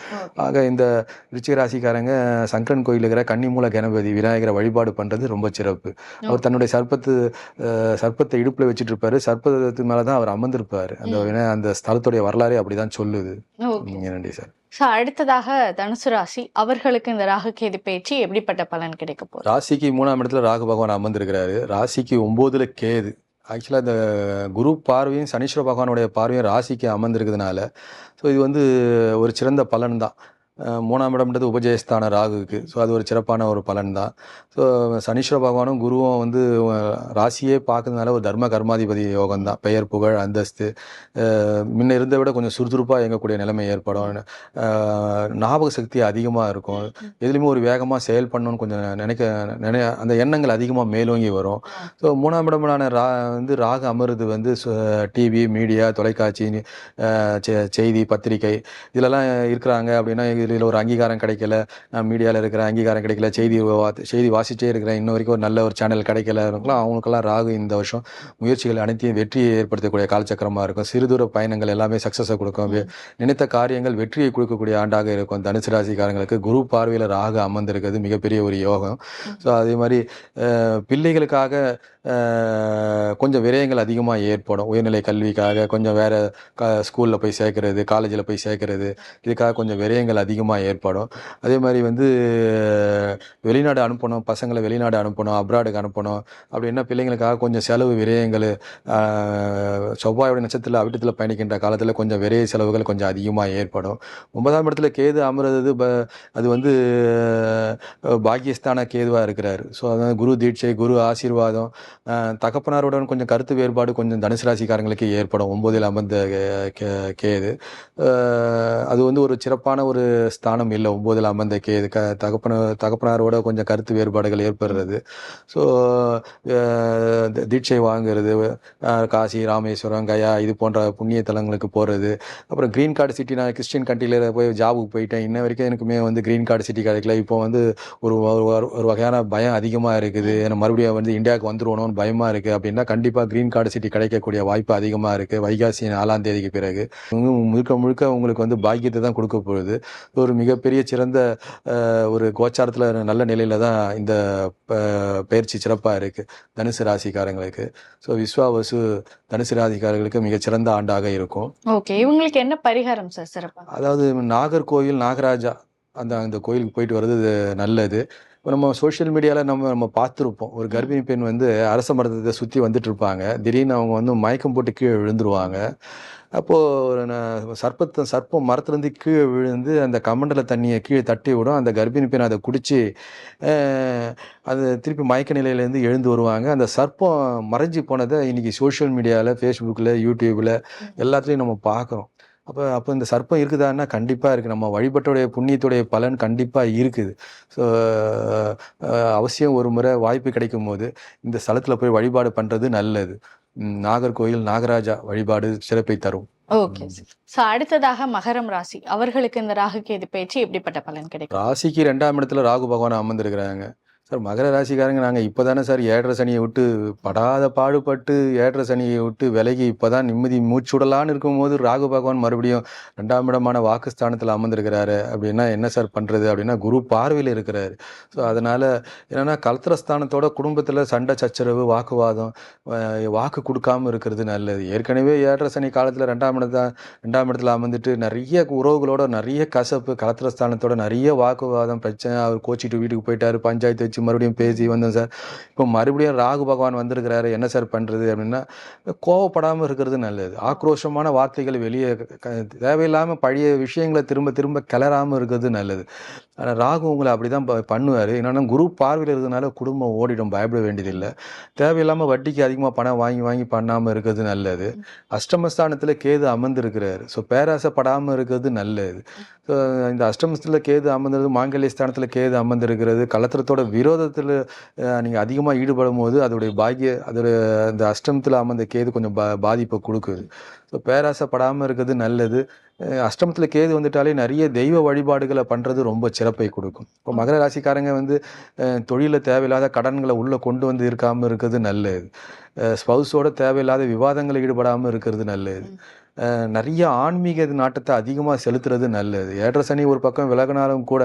ஆக இந்த விருச்சிக ராசிக்காரங்க சங்கரன் கோயில் இருக்கிற கன்னிமூல கணபதி விநாயகரை வழிபாடு பண்ணுறது ரொம்ப சிறப்பு. அவர் தன்னுடைய சர்ப்பத்தை இடுப்பில் வச்சுட்டு இருப்பாரு, சர்ப்பத்து மேலே தான் அவர் அமர்ந்திருப்பார். அந்த ஸ்தலத்துடைய வரலாறே அப்படிதான் சொல்லுது. நன்றி சார். அடுத்ததாக தனுசு ராசி, அவர்களுக்கு இந்த ராகு கேது பேச்சு எப்படிப்பட்ட பலன் கிடைக்க போகுது? ராசிக்கு 3ஆம் இடத்துல ராகு பகவான் அமர்ந்திருக்கிறாரு. ராசிக்கு 9ல கேது. ஆக்சுவலாக இந்த குரு பார்வையும் சனீஸ்வர பகவானுடைய பார்வையும் ராசிக்கு அமர்ந்திருக்கிறதுனால ஸோ இது ஒரு சிறந்த பலன் தான். 3ஆம் இடம்ன்றது உபஜயஸ்தான ராகுக்கு. ஸோ அது ஒரு சிறப்பான ஒரு பலன் தான். ஸோ சனீஸ்வர பகவானும் குருவும் ராசியே பார்க்கறதுனால ஒரு தர்ம கர்மாதிபதி யோகம் தான். பெயர் புகழ் அந்தஸ்து முன்ன இருந்த விட கொஞ்சம் சுறுசுறுப்பாக இயங்கக்கூடிய நிலைமை ஏற்படும். ஞாபக சக்தி அதிகமாக இருக்கும். எதுலேயுமே ஒரு வேகமாக செயல் பண்ணணும்னு கொஞ்சம் அந்த எண்ணங்கள் அதிகமாக மேலோங்கி வரும். ஸோ 3ஆம் இடமான ராகு அமருது டிவி, மீடியா, தொலைக்காட்சி, செய்தி, பத்திரிகை இதிலெல்லாம் இருக்கிறாங்க அப்படின்னா இதில் ஒரு அங்கீகாரம் கிடைக்கல, நான் மீடியாவில் இருக்கிற அங்கீகாரம் கிடைக்கல, செய்தி வாசிச்சே இருக்கிறேன், இன்ன வரைக்கும் ஒரு நல்ல ஒரு சேனல் கிடைக்கல, அவங்களுக்கெல்லாம் ராகு இந்த வருஷம் முயற்சிகள் அனைத்தையும் வெற்றியை ஏற்படுத்தக்கூடிய காலச்சக்கரமாக இருக்கும். சிறுதூர பயணங்கள் எல்லாமே சக்ஸஸை கொடுக்கும். நினைத்த காரியங்கள் வெற்றியை கொடுக்கக்கூடிய ஆண்டாக இருக்கும். தனுசு ராசிக்காரங்களுக்கு குரு பார்வையில் ராகு அமர்ந்திருக்கிறது மிகப்பெரிய ஒரு யோகம். ஸோ அதே மாதிரி பிள்ளைகளுக்காக கொஞ்சம் விரயங்கள் அதிகமாக ஏற்படும். உயர்நிலை கல்விக்காக கொஞ்சம் வேறு ஸ்கூலில் போய் சேர்க்கறது, காலேஜில் போய் சேர்க்கறது, இதுக்காக கொஞ்சம் விரயங்கள் அதிகமாக ஏற்படும். அதே மாதிரி வெளிநாடு அனுப்பணும், பசங்களை வெளிநாடு அனுப்பணும், அப்ராடுக்கு அனுப்பணும் அப்படின்னா பிள்ளைங்களுக்காக கொஞ்சம் செலவு விரயங்கள், செவ்வாயோட நட்சத்திரத்தில் அவிட்டத்தில் பயணிக்கின்ற காலத்தில் கொஞ்சம் விரைய செலவுகள் கொஞ்சம் அதிகமாக ஏற்படும். 9ஆம் இடத்துல கேது அமர்றது அது பாக்கியஸ்தான கேதுவாக இருக்கிறாரு. ஸோ அதான் குரு தீட்சை, குரு ஆசீர்வாதம், தகப்பனாருடன் கொஞ்சம் கருத்து வேறுபாடு கொஞ்சம் தனுசு ராசிக்காரங்களுக்கு ஏற்படும். 9ல் அமர்ந்த கேது அது ஒரு சிறப்பான ஒரு ஸ்தானம் இல்லை. 9ல் அமர்ந்த கேது தகப்பனாரோட கொஞ்சம் கருத்து வேறுபாடுகள் ஏற்படுறது. ஸோ தீட்சை வாங்குறது, காசி, ராமேஸ்வரம், கயா இது போன்ற புண்ணிய தலங்களுக்கு போகிறது. அப்புறம் க்ரீன் கார்டு சிட்டி, நான் கிறிஸ்டின் கண்ட்ரியில் போய் ஜாபுக்கு போயிட்டேன், இன்ன வரைக்கும் எனக்குமே க்ரீன் கார்டு சிட்டி கிடைக்கல. இப்போ ஒரு வகையான பயம் அதிகமாக இருக்குது. ஏன்னா மறுபடியும் இந்தியாவுக்கு வந்துருவணும்னு பயமாக இருக்குது அப்படின்னா கண்டிப்பாக க்ரீன் கார்டு சிட்டி கிடைக்கக்கூடிய வாய்ப்பு அதிகமாக இருக்குது. வைகாசி 4ஆம் தேதிக்கு பிறகு முழுக்க உங்களுக்கு பாக்கியத்தை தான் கொடுக்க போகுது. ஒரு மிகப்பெரிய சிறந்த ஒரு கோச்சாரத்தில் நல்ல நிலையில தான் இந்த பயிற்சி சிறப்பாக இருக்குது தனுசு ராசிக்காரங்களுக்கு. ஸோ விஸ்வாவசு தனுசு ராசிக்காரர்களுக்கு மிகச்சிறந்த ஆண்டாக இருக்கும். ஓகே, இவங்களுக்கு என்ன பரிகாரம் சார் சிறப்பாக? அதாவது நாகர்கோயில் நாகராஜா அந்த கோயிலுக்கு போயிட்டு வர்றது நல்லது. இப்போ நம்ம சோஷியல் மீடியாவில் நம்ம பார்த்துருப்போம், ஒரு கர்ப்பிணி பெண் அரச மரத்தை சுற்றி வந்துட்டு இருப்பாங்க, திடீர்னு அவங்க மயக்கம் போட்டு கீழே விழுந்துருவாங்க. அப்போது சர்ப்பம் மரத்துலேருந்து கீழே விழுந்து அந்த கமண்டல தண்ணியை கீழே தட்டி விடும். அந்த கர்ப்பிணி பெண் அதை குடித்து அது திருப்பி மயக்க நிலையிலேருந்து எழுந்து வருவாங்க. அந்த சர்ப்பம் மறைஞ்சி போனதை இன்றைக்கி சோஷியல் மீடியாவில், ஃபேஸ்புக்கில், யூடியூப்பில் எல்லாத்துலேயும் நம்ம பார்க்குறோம். அப்போ இந்த சர்ப்பம் இருக்குதான்னா கண்டிப்பாக இருக்குது. நம்ம வழிபட்டுடைய புண்ணியத்துடைய பலன் கண்டிப்பாக இருக்குது. ஸோ அவசியம் ஒரு முறை வாய்ப்பு கிடைக்கும் போது இந்த ஸ்தலத்தில் போய் வழிபாடு பண்ணுறது நல்லது. நாகர்கோயில் நாகராஜா வழிபாடு சிறப்பை தரும். ஓகே. அடுத்ததாக மகரம் ராசி, அவர்களுக்கு இந்த ராகு கேது பேச்சு எப்படிப்பட்ட பலன் கிடைக்கும்? ராசிக்கு 2ஆம் இடத்துல ராகு பகவான் அமர்ந்திருக்கிறாங்க. சார் மகர ராசிக்காரங்க நாங்கள் இப்போ தானே சார் ஏழரை சனியை விட்டு படாத பாடுபட்டு ஏழரை சனியை விட்டு விலகி இப்போ தான் நிம்மதி மூச்சுடலான்னு இருக்கும்போது ராகு பகவான் மறுபடியும் 2ஆம் இடமான வாக்குஸ்தானத்தில் அமர்ந்திருக்கிறாரு. அப்படின்னா என்ன சார் பண்ணுறது அப்படின்னா குரு பார்வையில் இருக்கிறாரு. ஸோ அதனால் என்னென்னா கலத்திரஸ்தானத்தோட குடும்பத்தில் சண்டை சச்சரவு வாக்குவாதம் வாக்கு கொடுக்காம இருக்கிறது நல்லது. ஏற்கனவே ஏழரை சனி காலத்தில் 2ஆம் இடத்துல அமர்ந்துட்டு நிறைய உறவுகளோட நிறைய கசப்பு, கலத்திரஸ்தானத்தோட நிறைய வாக்குவாதம் பிரச்சனை, அவர் கோச்சிட்டு வீட்டுக்கு போயிட்டாரு, பஞ்சாயத்து வச்சு மறுபடியும் பேசி வந்தோம் சார். இப்போ மறுபடியும் ராகு பகவான் வந்திருக்கிறாரு, என்ன சார் பண்ணுறது அப்படின்னா கோவப்படாமல் இருக்கிறது நல்லது. ஆக்ரோஷமான வார்த்தைகள் வெளியே தேவையில்லாமல் பழைய விஷயங்களை திரும்ப திரும்ப கிளறாமல் இருக்கிறது நல்லது. ஆனால் ராகு உங்களை அப்படி தான் பண்ணுவார். என்னென்னா குரு பார்வையில் இருக்கிறதுனால குடும்பம் ஓடிடும், பயப்பட வேண்டியதில்லை. தேவையில்லாமல் வட்டிக்கு அதிகமாக பணம் வாங்கி வாங்கி பண்ணாமல் இருக்கிறது நல்லது. அஷ்டமஸ்தானத்தில் கேது அமர்ந்திருக்கிறாரு. ஸோ பேராசைப்படாமல் இருக்கிறது நல்லது. ஸோ இந்த அஷ்டமஸ்தானத்தில் கேது அமர்ந்தது, மாங்கல்ய ஸ்தானத்தில் கேது அமர்ந்திருக்கிறது, கலத்திரத்தோட விரோதத்தில் நீங்கள் அதிகமாக ஈடுபடும் போது அதோடைய இந்த அஷ்டமத்தில் அமர்ந்த கேது கொஞ்சம் பாதிப்பை கொடுக்குது. ஸோ பேராசைப்படாமல் இருக்கிறது நல்லது. அஷ்டமத்தில் கேது வந்துட்டாலே நிறைய தெய்வ வழிபாடுகளை பண்ணுறது ரொம்ப சிறப்பை கொடுக்கும். இப்போ மகர ராசிக்காரங்க தொழிலில் தேவையில்லாத கடன்களை உள்ளே கொண்டு வந்து இருக்காமல் இருக்கிறது நல்லது. ஸ்பௌஸோட தேவையில்லாத விவாதங்களை ஈடுபடாமல் இருக்கிறது நல்லது. நிறைய ஆன்மீக நாட்டத்தை அதிகமாக செலுத்துறது நல்லது. ஏழரை சனி ஒரு பக்கம் விலகினாலும் கூட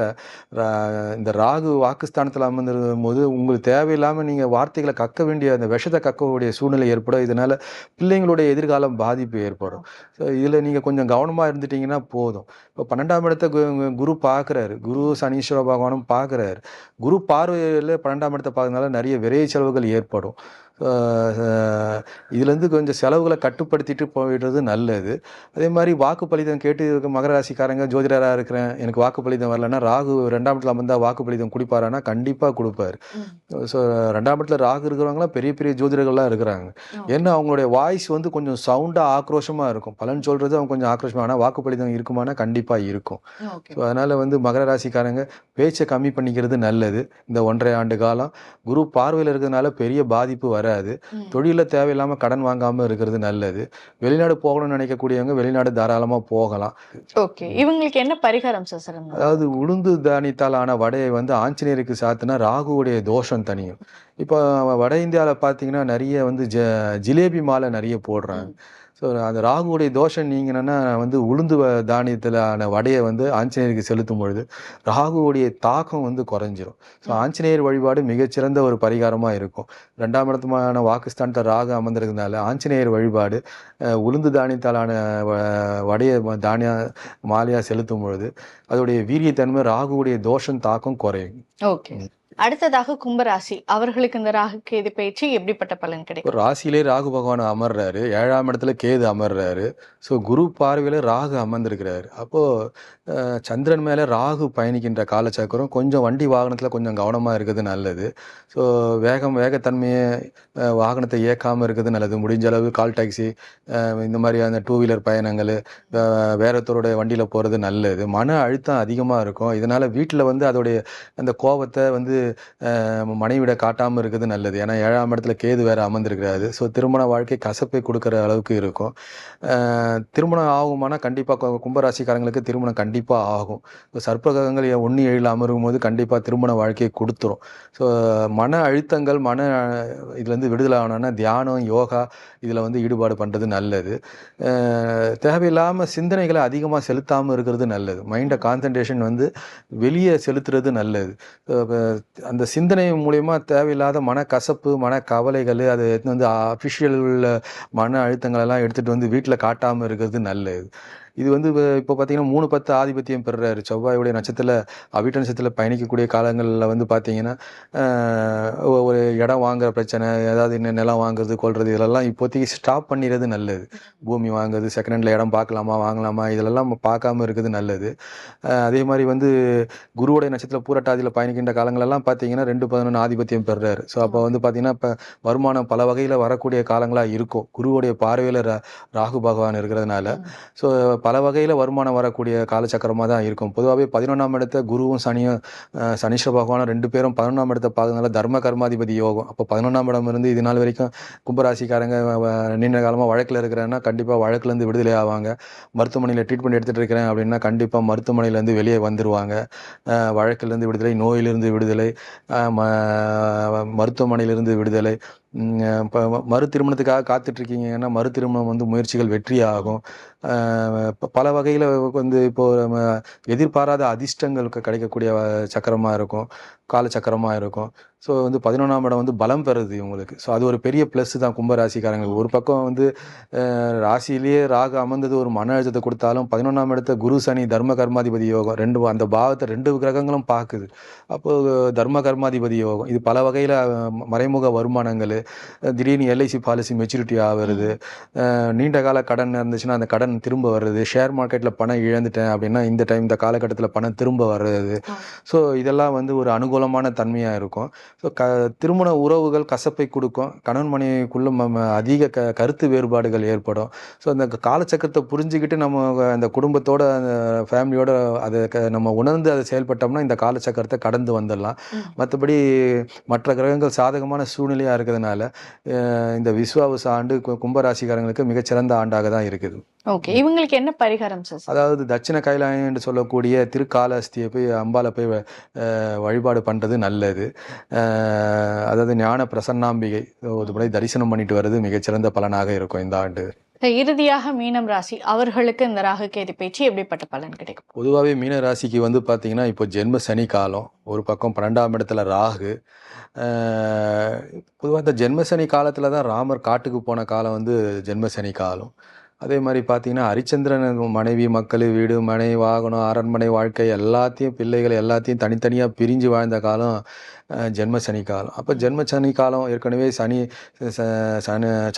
இந்த ராகு வாக்குஸ்தானத்தில் அமர்ந்திருக்கும் போது உங்களுக்கு தேவையில்லாமல் நீங்கள் வார்த்தைகளை கக்க வேண்டிய அந்த விஷத்தை கக்கக்கூடிய சூழ்நிலை ஏற்படும். இதனால் பிள்ளைங்களுடைய எதிர்காலம் பாதிப்பு ஏற்படும். ஸோ இதில் நீங்கள் கொஞ்சம் கவனமாக இருந்துட்டிங்கன்னா போதும். இப்போ 12ஆம் இடத்தை குரு பார்க்குறாரு, குரு சனீஸ்வர பகவானும் பார்க்குறாரு. குரு பார்வையில் 12ஆம் இடத்தை பார்க்கறதுனால நிறைய விரைய செலவுகள் ஏற்படும். இதுலேருந்து கொஞ்சம் செலவுகளை கட்டுப்படுத்திட்டு போயிடுறது நல்லது. அதே மாதிரி வாக்கு பலிதம் கேட்டு மகர ராசிக்காரங்க ஜோதிடராக இருக்கிறேன், எனக்கு வாக்கு பலிதம் வரலன்னா ராகு 2ஆம் இடத்துல வந்தால் வாக்கு பலிதம் கொடுப்பாரானா கண்டிப்பாக கொடுப்பாரு. ஸோ 2ஆம் இடத்துல ராகு இருக்கிறவங்களாம் பெரிய பெரிய ஜோதிடர்கள்லாம் இருக்கிறாங்க. ஏன்னா அவங்களுடைய வாய்ஸ் கொஞ்சம் சவுண்டாக ஆக்ரோஷமாக இருக்கும். பலன் சொல்கிறது அவங்க கொஞ்சம் ஆக்ரோஷமாக, ஆனால் வாக்கு பலிதம் இருக்குமானா கண்டிப்பாக இருக்கும். ஸோ அதனால் மகர ராசிக்காரங்க பேச்சை கம்மி பண்ணிக்கிறது நல்லது. இந்த 1.5 ஆண்டு காலம் குரு பார்வையில் இருக்கிறதுனால பெரிய பாதிப்பு வராது. தொழிலில் தேவையில்லாமல் கடன் வாங்காமல் இருக்கிறது நல்லது. வெளிநாடு போகணும்னு நினைக்கக்கூடியவங்க வெளிநாடு தாராளமாக போகலாம். ஓகே, இவங்களுக்கு என்ன பரிகாரம் சார்? அதாவது உளுந்து தானியத்தால் ஆன வடையை ஆஞ்சநேயருக்கு சாத்தினா ராகுவுடைய தோஷம் தனியும். இப்போ வட இந்தியாவில் பார்த்தீங்கன்னா நிறைய ஜிலேபி மாலை நிறைய போடுறாங்க. ஸோ அந்த ராகுவுடைய தோஷம் நீங்கன்னா உளுந்து தானியத்தில் ஆன வடையை ஆஞ்சநேயருக்கு செலுத்தும் பொழுது ராகுவுடைய தாக்கம் குறைஞ்சிரும். ஸோ ஆஞ்சநேயர் வழிபாடு மிகச்சிறந்த ஒரு பரிகாரமாக இருக்கும். 2ஆம் இடத்துமான வாக்குஸ்தானத்தை ராகு அமர்ந்திருக்கிறதுனால ஆஞ்சநேயர் வழிபாடு உளுந்து தானியத்தாலான வடையை தானிய மாலையாக செலுத்தும் பொழுது அதோடைய வீரியத்தன்மை ராகுவுடைய தோஷம் தாக்கம் குறையும். ஓகே, அடுத்ததாக கும்பராசி, அவர்களுக்கு இந்த ராகு கேது பயிற்சி எப்படிப்பட்ட பலன் கிடைக்கும்? ராசியிலே ராகு பகவான் அமர்றாரு, 7ஆம் இடத்துல கேது அமர்றாரு. ஸோ குரு பார்வையில் ராகு அமர்ந்திருக்கிறாரு. அப்போது சந்திரன் மேலே ராகு பயணிக்கின்ற காலச்சக்கரம் கொஞ்சம் வண்டி வாகனத்தில் கொஞ்சம் கவனமாக இருக்கிறது நல்லது. ஸோ வேகத்தன்மையை வாகனத்தை இயக்காமல் இருக்கிறது நல்லது. முடிஞ்ச அளவு கால் டாக்ஸி இந்த மாதிரியான 2 வீலர் பயணங்கள் வேறத்தோருடைய வண்டியில் போகிறது நல்லது. மன அழுத்தம் அதிகமாக இருக்கும். இதனால் வீட்டில் அதோடைய அந்த கோபத்தை மனைவிட காட்டாமல் இருக்கிறது நல்லது. ஏன்னா 7ஆம் இடத்துல கேது வேற அமர்ந்திருக்கிறாரு. ஸோ திருமண வாழ்க்கை கசப்பை கொடுக்குற அளவுக்கு இருக்கும். திருமணம் ஆகுமானா கண்டிப்பாக கும்பராசிக்காரங்களுக்கு திருமணம் கண்டிப்பாக ஆகும். சர்ப்பகிரகங்கள் 1-7 அமரும் போது கண்டிப்பாக திருமண வாழ்க்கையை கொடுத்துரும். ஸோ மன அழுத்தங்கள் இதுலேருந்து விடுதலை ஆனோன்னா தியானம், யோகா இதில் ஈடுபாடு பண்ணுறது நல்லது. தேவையில்லாமல் சிந்தனைகளை அதிகமாக செலுத்தாமல் இருக்கிறது நல்லது. மைண்டை கான்சன்ட்ரேஷன் வெளியே செலுத்துறது நல்லது. அந்த சிந்தனை மூலயமா தேவையில்லாத மனக்கசப்பு, மனக்கவலைகள், அது அஃபிஷியல் மன அழுத்தங்களெல்லாம் எடுத்துகிட்டு வீட்டில் காட்டாமல் இருக்கிறது நல்லது. இது இப்போ பார்த்தீங்கன்னா 3-10 ஆதிபத்தியம் பெறுறாரு. செவ்வாயுடைய நட்சத்திரத்தில் அவிட்ட நட்சத்திரத்தில் பயணிக்கக்கூடிய காலங்களில் பார்த்தீங்கன்னா ஒரு இடம் வாங்குற பிரச்சனை, ஏதாவது நிலம் வாங்குறது கொள்வது இதெல்லாம் இப்போதைக்கு ஸ்டாப் பண்ணிடுறது நல்லது. பூமி வாங்குறது, செகண்ட் ஹேண்டில் இடம் பார்க்கலாமா வாங்கலாமா இதெல்லாம் பார்க்காம இருக்கிறது நல்லது. அதே மாதிரி குருவுடைய நட்சத்திரம் பூரட்டாதியில் பயணிக்கின்ற காலங்களெல்லாம் பார்த்தீங்கன்னா 2-11 ஆதிபத்தியம் பெறுறாரு. ஸோ அப்போ பார்த்தீங்கன்னா இப்போ வருமானம் பல வகையில் வரக்கூடிய காலங்களாக இருக்கும். குருவுடைய பார்வையில் ராகு பகவான் இருக்கிறதுனால. ஸோ பல வகையில் வருமானம் வரக்கூடிய காலச்சக்கரமாக தான் இருக்கும். பொதுவாகவே 11ஆம் இடத்த குருவும் சனியும் சனீஸ்வர பகவானும் 2 பேரும் 11ஆம் இடத்தை பார்க்கறதுனால தர்ம கர்மாதிபதி யோகம். அப்போ 11ஆம் இடம் இருந்து இது நாள் வரைக்கும் கும்பராசிக்காரங்க நீண்ட காலமாக வழக்கில் இருக்கிறேன்னா கண்டிப்பாக வழக்குலேருந்து விடுதலை ஆவாங்க. மருத்துவமனையில் ட்ரீட்மெண்ட் எடுத்துகிட்டு இருக்கிறேன் அப்படின்னா கண்டிப்பாக மருத்துவமனையிலேருந்து வெளியே வந்துடுவாங்க. வழக்கிலிருந்து விடுதலை, நோயிலிருந்து விடுதலை, மருத்துவமனையிலிருந்து விடுதலை. இப்போ மறு திருமணத்துக்காக காத்துட்ருக்கீங்கன்னா மறு திருமணம் வந்து முயற்சிகள் வெற்றி ஆகும். பல வகையில் வந்து இப்போது நம்ம எதிர்பாராத அதிர்ஷ்டங்களுக்கு கிடைக்கக்கூடிய சக்கரமாக இருக்கும், காலச்சக்கரமாக இருக்கும். ஸோ வந்து 11ஆம் இடம் வந்து பலம் பெறுது இவங்களுக்கு. ஸோ அது ஒரு பெரிய ப்ளஸ் தான் கும்பராசிக்காரங்களுக்கு. ஒரு பக்கம் வந்து ராசியிலேயே ராகு அமர்ந்தது ஒரு மன அழுத்தத்தை கொடுத்தாலும் 11ஆம் இடத்த குரு சனி தர்ம கர்மாதிபதி யோகம் அந்த பாவத்தை 2 கிரகங்களும் பார்க்குது. அப்போது தர்ம கர்மாதிபதி யோகம் இது பல வகையில் மறைமுக வருமானங்கள், திடீர்னு எல்ஐசி பாலிசி மெச்சூரிட்டி ஆகிறது, நீண்ட கால கடன் இருந்துச்சுன்னா அந்த கடன் திரும்ப வர்றது, ஷேர் மார்க்கெட்டில் பணம் இழந்துட்டேன் அப்படின்னா இந்த காலகட்டத்தில் பணம் திரும்ப வர்றது. ஸோ இதெல்லாம் வந்து ஒரு அனுகூலமான தன்மையாக இருக்கும். ஸோ திருமண உறவுகள் கசப்பை கொடுக்கும். கணவன் மனைவிக்குள்ள அதிக கருத்து வேறுபாடுகள் ஏற்படும். ஸோ அந்த காலச்சக்கரத்தை புரிஞ்சுக்கிட்டு நம்ம அந்த குடும்பத்தோட அந்த ஃபேமிலியோட அதை நம்ம உணர்ந்து அதை செயல்பட்டோம்னா இந்த காலச்சக்கரத்தை கடந்து வந்துடலாம். மற்றபடி மற்ற கிரகங்கள் சாதகமான சூழ்நிலையாக இருக்கிறதுனால இந்த விஸ்வாவச ஆண்டு கும்பராசிக்காரங்களுக்கு மிகச்சிறந்த ஆண்டாக தான் இருக்குது. ஓகே, இவங்களுக்கு என்ன பரிகாரம் சார்? அதாவது தட்சிண கைலாயம் என்று சொல்லக்கூடிய திருக்காலஹஸ்தியை போய் அம்பாலை போய் வழிபாடு பண்ணுறது நல்லது. அதாவது ஞான பிரசன்னாம்பிகை ஒரு முறை தரிசனம் பண்ணிட்டு வர்றது மிகச்சிறந்த பலனாக இருக்கும் இந்த ஆண்டு. இறுதியாக மீனம் ராசி அவர்களுக்கு இந்த ராகு கேது பேச்சு எப்படிப்பட்ட பலன் கிடைக்கும்? பொதுவாகவே மீன ராசிக்கு வந்து பார்த்தீங்கன்னா இப்போ ஜென்ம சனி காலம், ஒரு பக்கம் 12ஆம் இடத்துல ராகு. பொதுவாக இந்த ஜென்ம சனி காலத்தில் தான் ராமர் காட்டுக்கு போன காலம் வந்து ஜென்ம சனி காலம். அதே மாதிரி பார்த்தீங்கன்னா ஹரிச்சந்திரன் மனைவி, மக்கள், வீடு, மனை, வாகனம், அரண்மனை வாழ்க்கை எல்லாத்தையும் பிள்ளைகள் எல்லாத்தையும் தனித்தனியாக பிரிஞ்சு வாழ்ந்த காலம் ஜென்ம சனி காலம். அப்போ ஜென்ம சனி காலம் ஏற்கனவே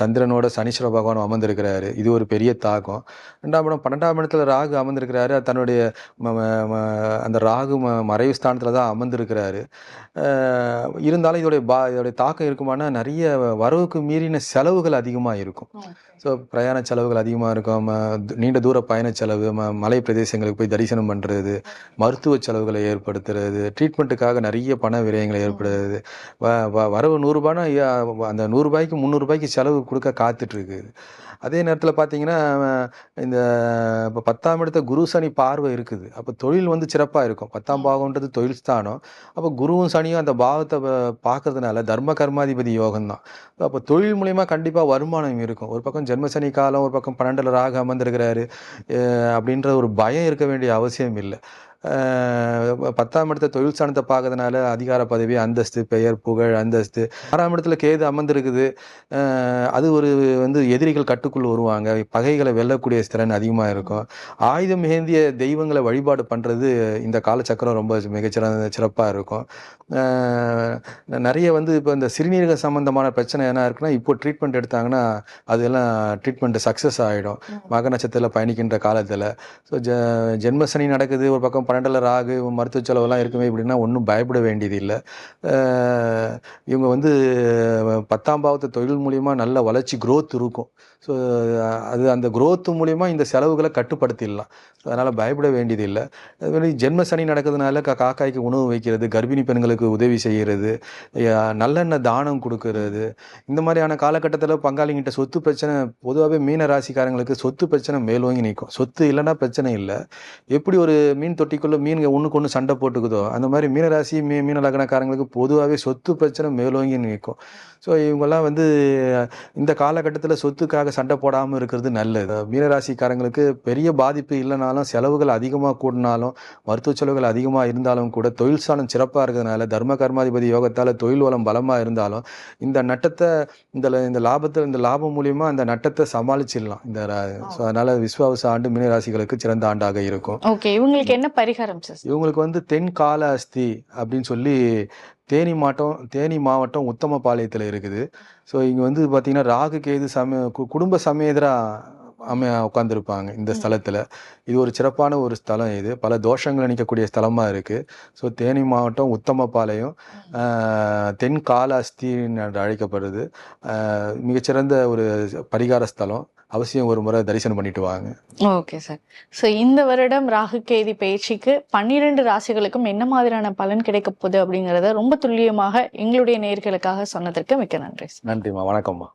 சந்திரனோட சனீஸ்வர பகவான் அமர்ந்திருக்கிறாரு. இது ஒரு பெரிய தாக்கம். 12ஆம் இடத்துல ராகு அமர்ந்திருக்கிறாரு. தன்னுடைய அந்த ராகு மறைவு ஸ்தானத்தில் தான் அமர்ந்திருக்கிறாரு. இருந்தாலும் இதோடைய தாக்கம் இருக்குமானா நிறைய வரவுக்கு மீறின செலவுகள் அதிகமாக இருக்கும். ஸோ பிரயாண செலவுகள் அதிகமாக இருக்கும். நீண்ட தூர பயண செலவு, மலை பிரதேசங்களுக்கு போய் தரிசனம் பண்ணுறது, மருத்துவ செலவுகளை ஏற்படுத்துறது, ட்ரீட்மெண்ட்டுக்காக நிறைய பண விரயங்களை ஏற்படுறது. வரவு 100 ரூபானா அந்த 100 ரூபாய்க்கு 300 ரூபாய்க்கு செலவு கொடுக்க காத்துட்ருக்கு. அதே நேரத்தில் பார்த்தீங்கன்னா இந்த இப்போ 10ஆம் இடத்த குரு சனி பார்வை இருக்குது. அப்போ தொழில் வந்து சிறப்பாக இருக்கும். 10ஆம் பாவம்ன்றது தொழில் ஸ்தானம். அப்போ குருவும் சனியும் அந்த பாவத்தை பார்க்கறதுனால தர்ம கர்மாதிபதி யோகம் தான். அப்போ தொழில் மூலயமா கண்டிப்பாக வருமானம் இருக்கும். ஒரு பக்கம் ஜென்ம சனி காலம், ஒரு பக்கம் 12ல் ராகு அமர்ந்திருக்கிறாரு அப்படின்ற ஒரு பயம் இருக்க வேண்டிய அவசியம் இல்லை. 10ஆம் இடத்த தொழில் ஸ்தானத்தை பார்க்கறதுனால அதிகார பதவி, அந்தஸ்து, பெயர், புகழ், அந்தஸ்து. 6ஆம் இடத்துல கேது அமர்ந்திருக்குது. அது ஒரு வந்து எதிரிகள் கட்டுக்குள் வருவாங்க, பகைகளை வெல்லக்கூடிய திறன் அதிகமாக இருக்கும். ஆயுதம் ஏந்திய தெய்வங்களை வழிபாடு பண்ணுறது இந்த காலச்சக்கரம் ரொம்ப சிறப்பாக இருக்கும். நிறைய வந்து இப்போ இந்த சிறுநீரக சம்பந்தமான பிரச்சனை என்ன இருக்குன்னா இப்போ ட்ரீட்மெண்ட் எடுத்தாங்கன்னா அதெல்லாம் ட்ரீட்மெண்ட் சக்ஸஸ் ஆகிடும் மக நட்சத்திரத்தில் பயணிக்கின்ற காலத்தில். ஸோ ஜென்ம சனி நடக்குது, ஒரு பக்கம் 12ல் ராகு, மருத்துவ செலவெல்லாம் இருக்குமே இப்படின்னா ஒன்றும் பயப்பட வேண்டியது இல்லை. இவங்க வந்து 10ஆம் பாவத்தை தொழில் மூலிமா நல்ல வளர்ச்சி growth இருக்கும். ஸோ அது அந்த growth மூலிமா இந்த செலவுகளை கட்டுப்படுத்திடலாம். ஸோ அதனால் பயப்பட வேண்டியது இல்லை. அதுமாதிரி ஜென்ம சனி நடக்கிறதுனால காக்காய்க்கு உணவு வைக்கிறது, கர்ப்பிணி பெண்களுக்கு உதவி செய்கிறது, நல்லெண்ணெய் தானம் கொடுக்கறது, இந்த மாதிரியான காலகட்டத்தில் பங்காளிங்கிட்ட சொத்து பிரச்சனை. பொதுவாகவே மீன ராசிக்காரங்களுக்கு சொத்து பிரச்சனை மேலோங்கி நிற்கும். சொத்து இல்லைன்னா பிரச்சனை இல்லை. எப்படி ஒரு மீன் தொட்டிக்குள்ளே மீன்கள் ஒன்றுக்கு ஒன்று சண்டை போட்டுக்குதோ அந்த மாதிரி மீனராசி மீன லக்னக்காரங்களுக்கு பொதுவாகவே சொத்து பிரச்சனை மேலோங்கி நிற்கும். ஸோ இவங்கெல்லாம் வந்து இந்த காலகட்டத்தில் சொத்துக்காக சண்டை போடாமல் இருக்கிறது நல்லது. மீனராசிக்காரங்களுக்கு பெரிய பாதிப்பு இல்லைனாலும் செலவுகள் அதிகமாக கூடினாலும் மருத்துவ செலவுகள் அதிகமாக இருந்தாலும் கூட தொழில் ஸ்தானம் சிறப்பாக இருக்கிறதுனால தர்ம கர்மாதிபதி யோகத்தால் தொழில் வளம் பலமாக இருந்தாலும் இந்த நட்டத்தை இந்த லாபம் மூலியமா அந்த நட்டத்தை சமாளிச்சிடலாம். ஸோ அதனால விஸ்வாவச ஆண்டு மீனராசிகளுக்கு சிறந்த ஆண்டாக இருக்கும். ஓகே, இவங்களுக்கு என்ன பரிகாரம் சார்? இவங்களுக்கு வந்து தென்காலஹஸ்தி அப்படின்னு சொல்லி தேனி மாவட்டம் உத்தமபாளையத்தில் இருக்குது. ஸோ இங்கே வந்து பார்த்தீங்கன்னா ராகு கேது குடும்ப சமேதராக உட்காந்துருப்பாங்க இந்த ஸ்தலத்தில். இது ஒரு சிறப்பான ஒரு ஸ்தலம். இது பல தோஷங்கள் நிற்கக்கூடிய ஸ்தலமாக இருக்குது. ஸோ தேனி மாவட்டம் உத்தமபாளையம் தென்காலஹஸ்தி என்று அழைக்கப்படுது. மிகச்சிறந்த ஒரு பரிகார ஸ்தலம். அவசியம் ஒரு முறை தரிசனம் பண்ணிட்டு வாங்க. Okay sir. ஸோ இந்த வருடம் ராகு கேதி பயிற்சிக்கு 12 ராசிகளுக்கும் என்ன மாதிரியான பலன் கிடைக்க போகுது அப்படிங்கிறத ரொம்ப துல்லியமாக எங்களுடைய நேயர்களுக்காக சொன்னதற்கு மிக்க நன்றி. நன்றிம்மா, வணக்கம்மா.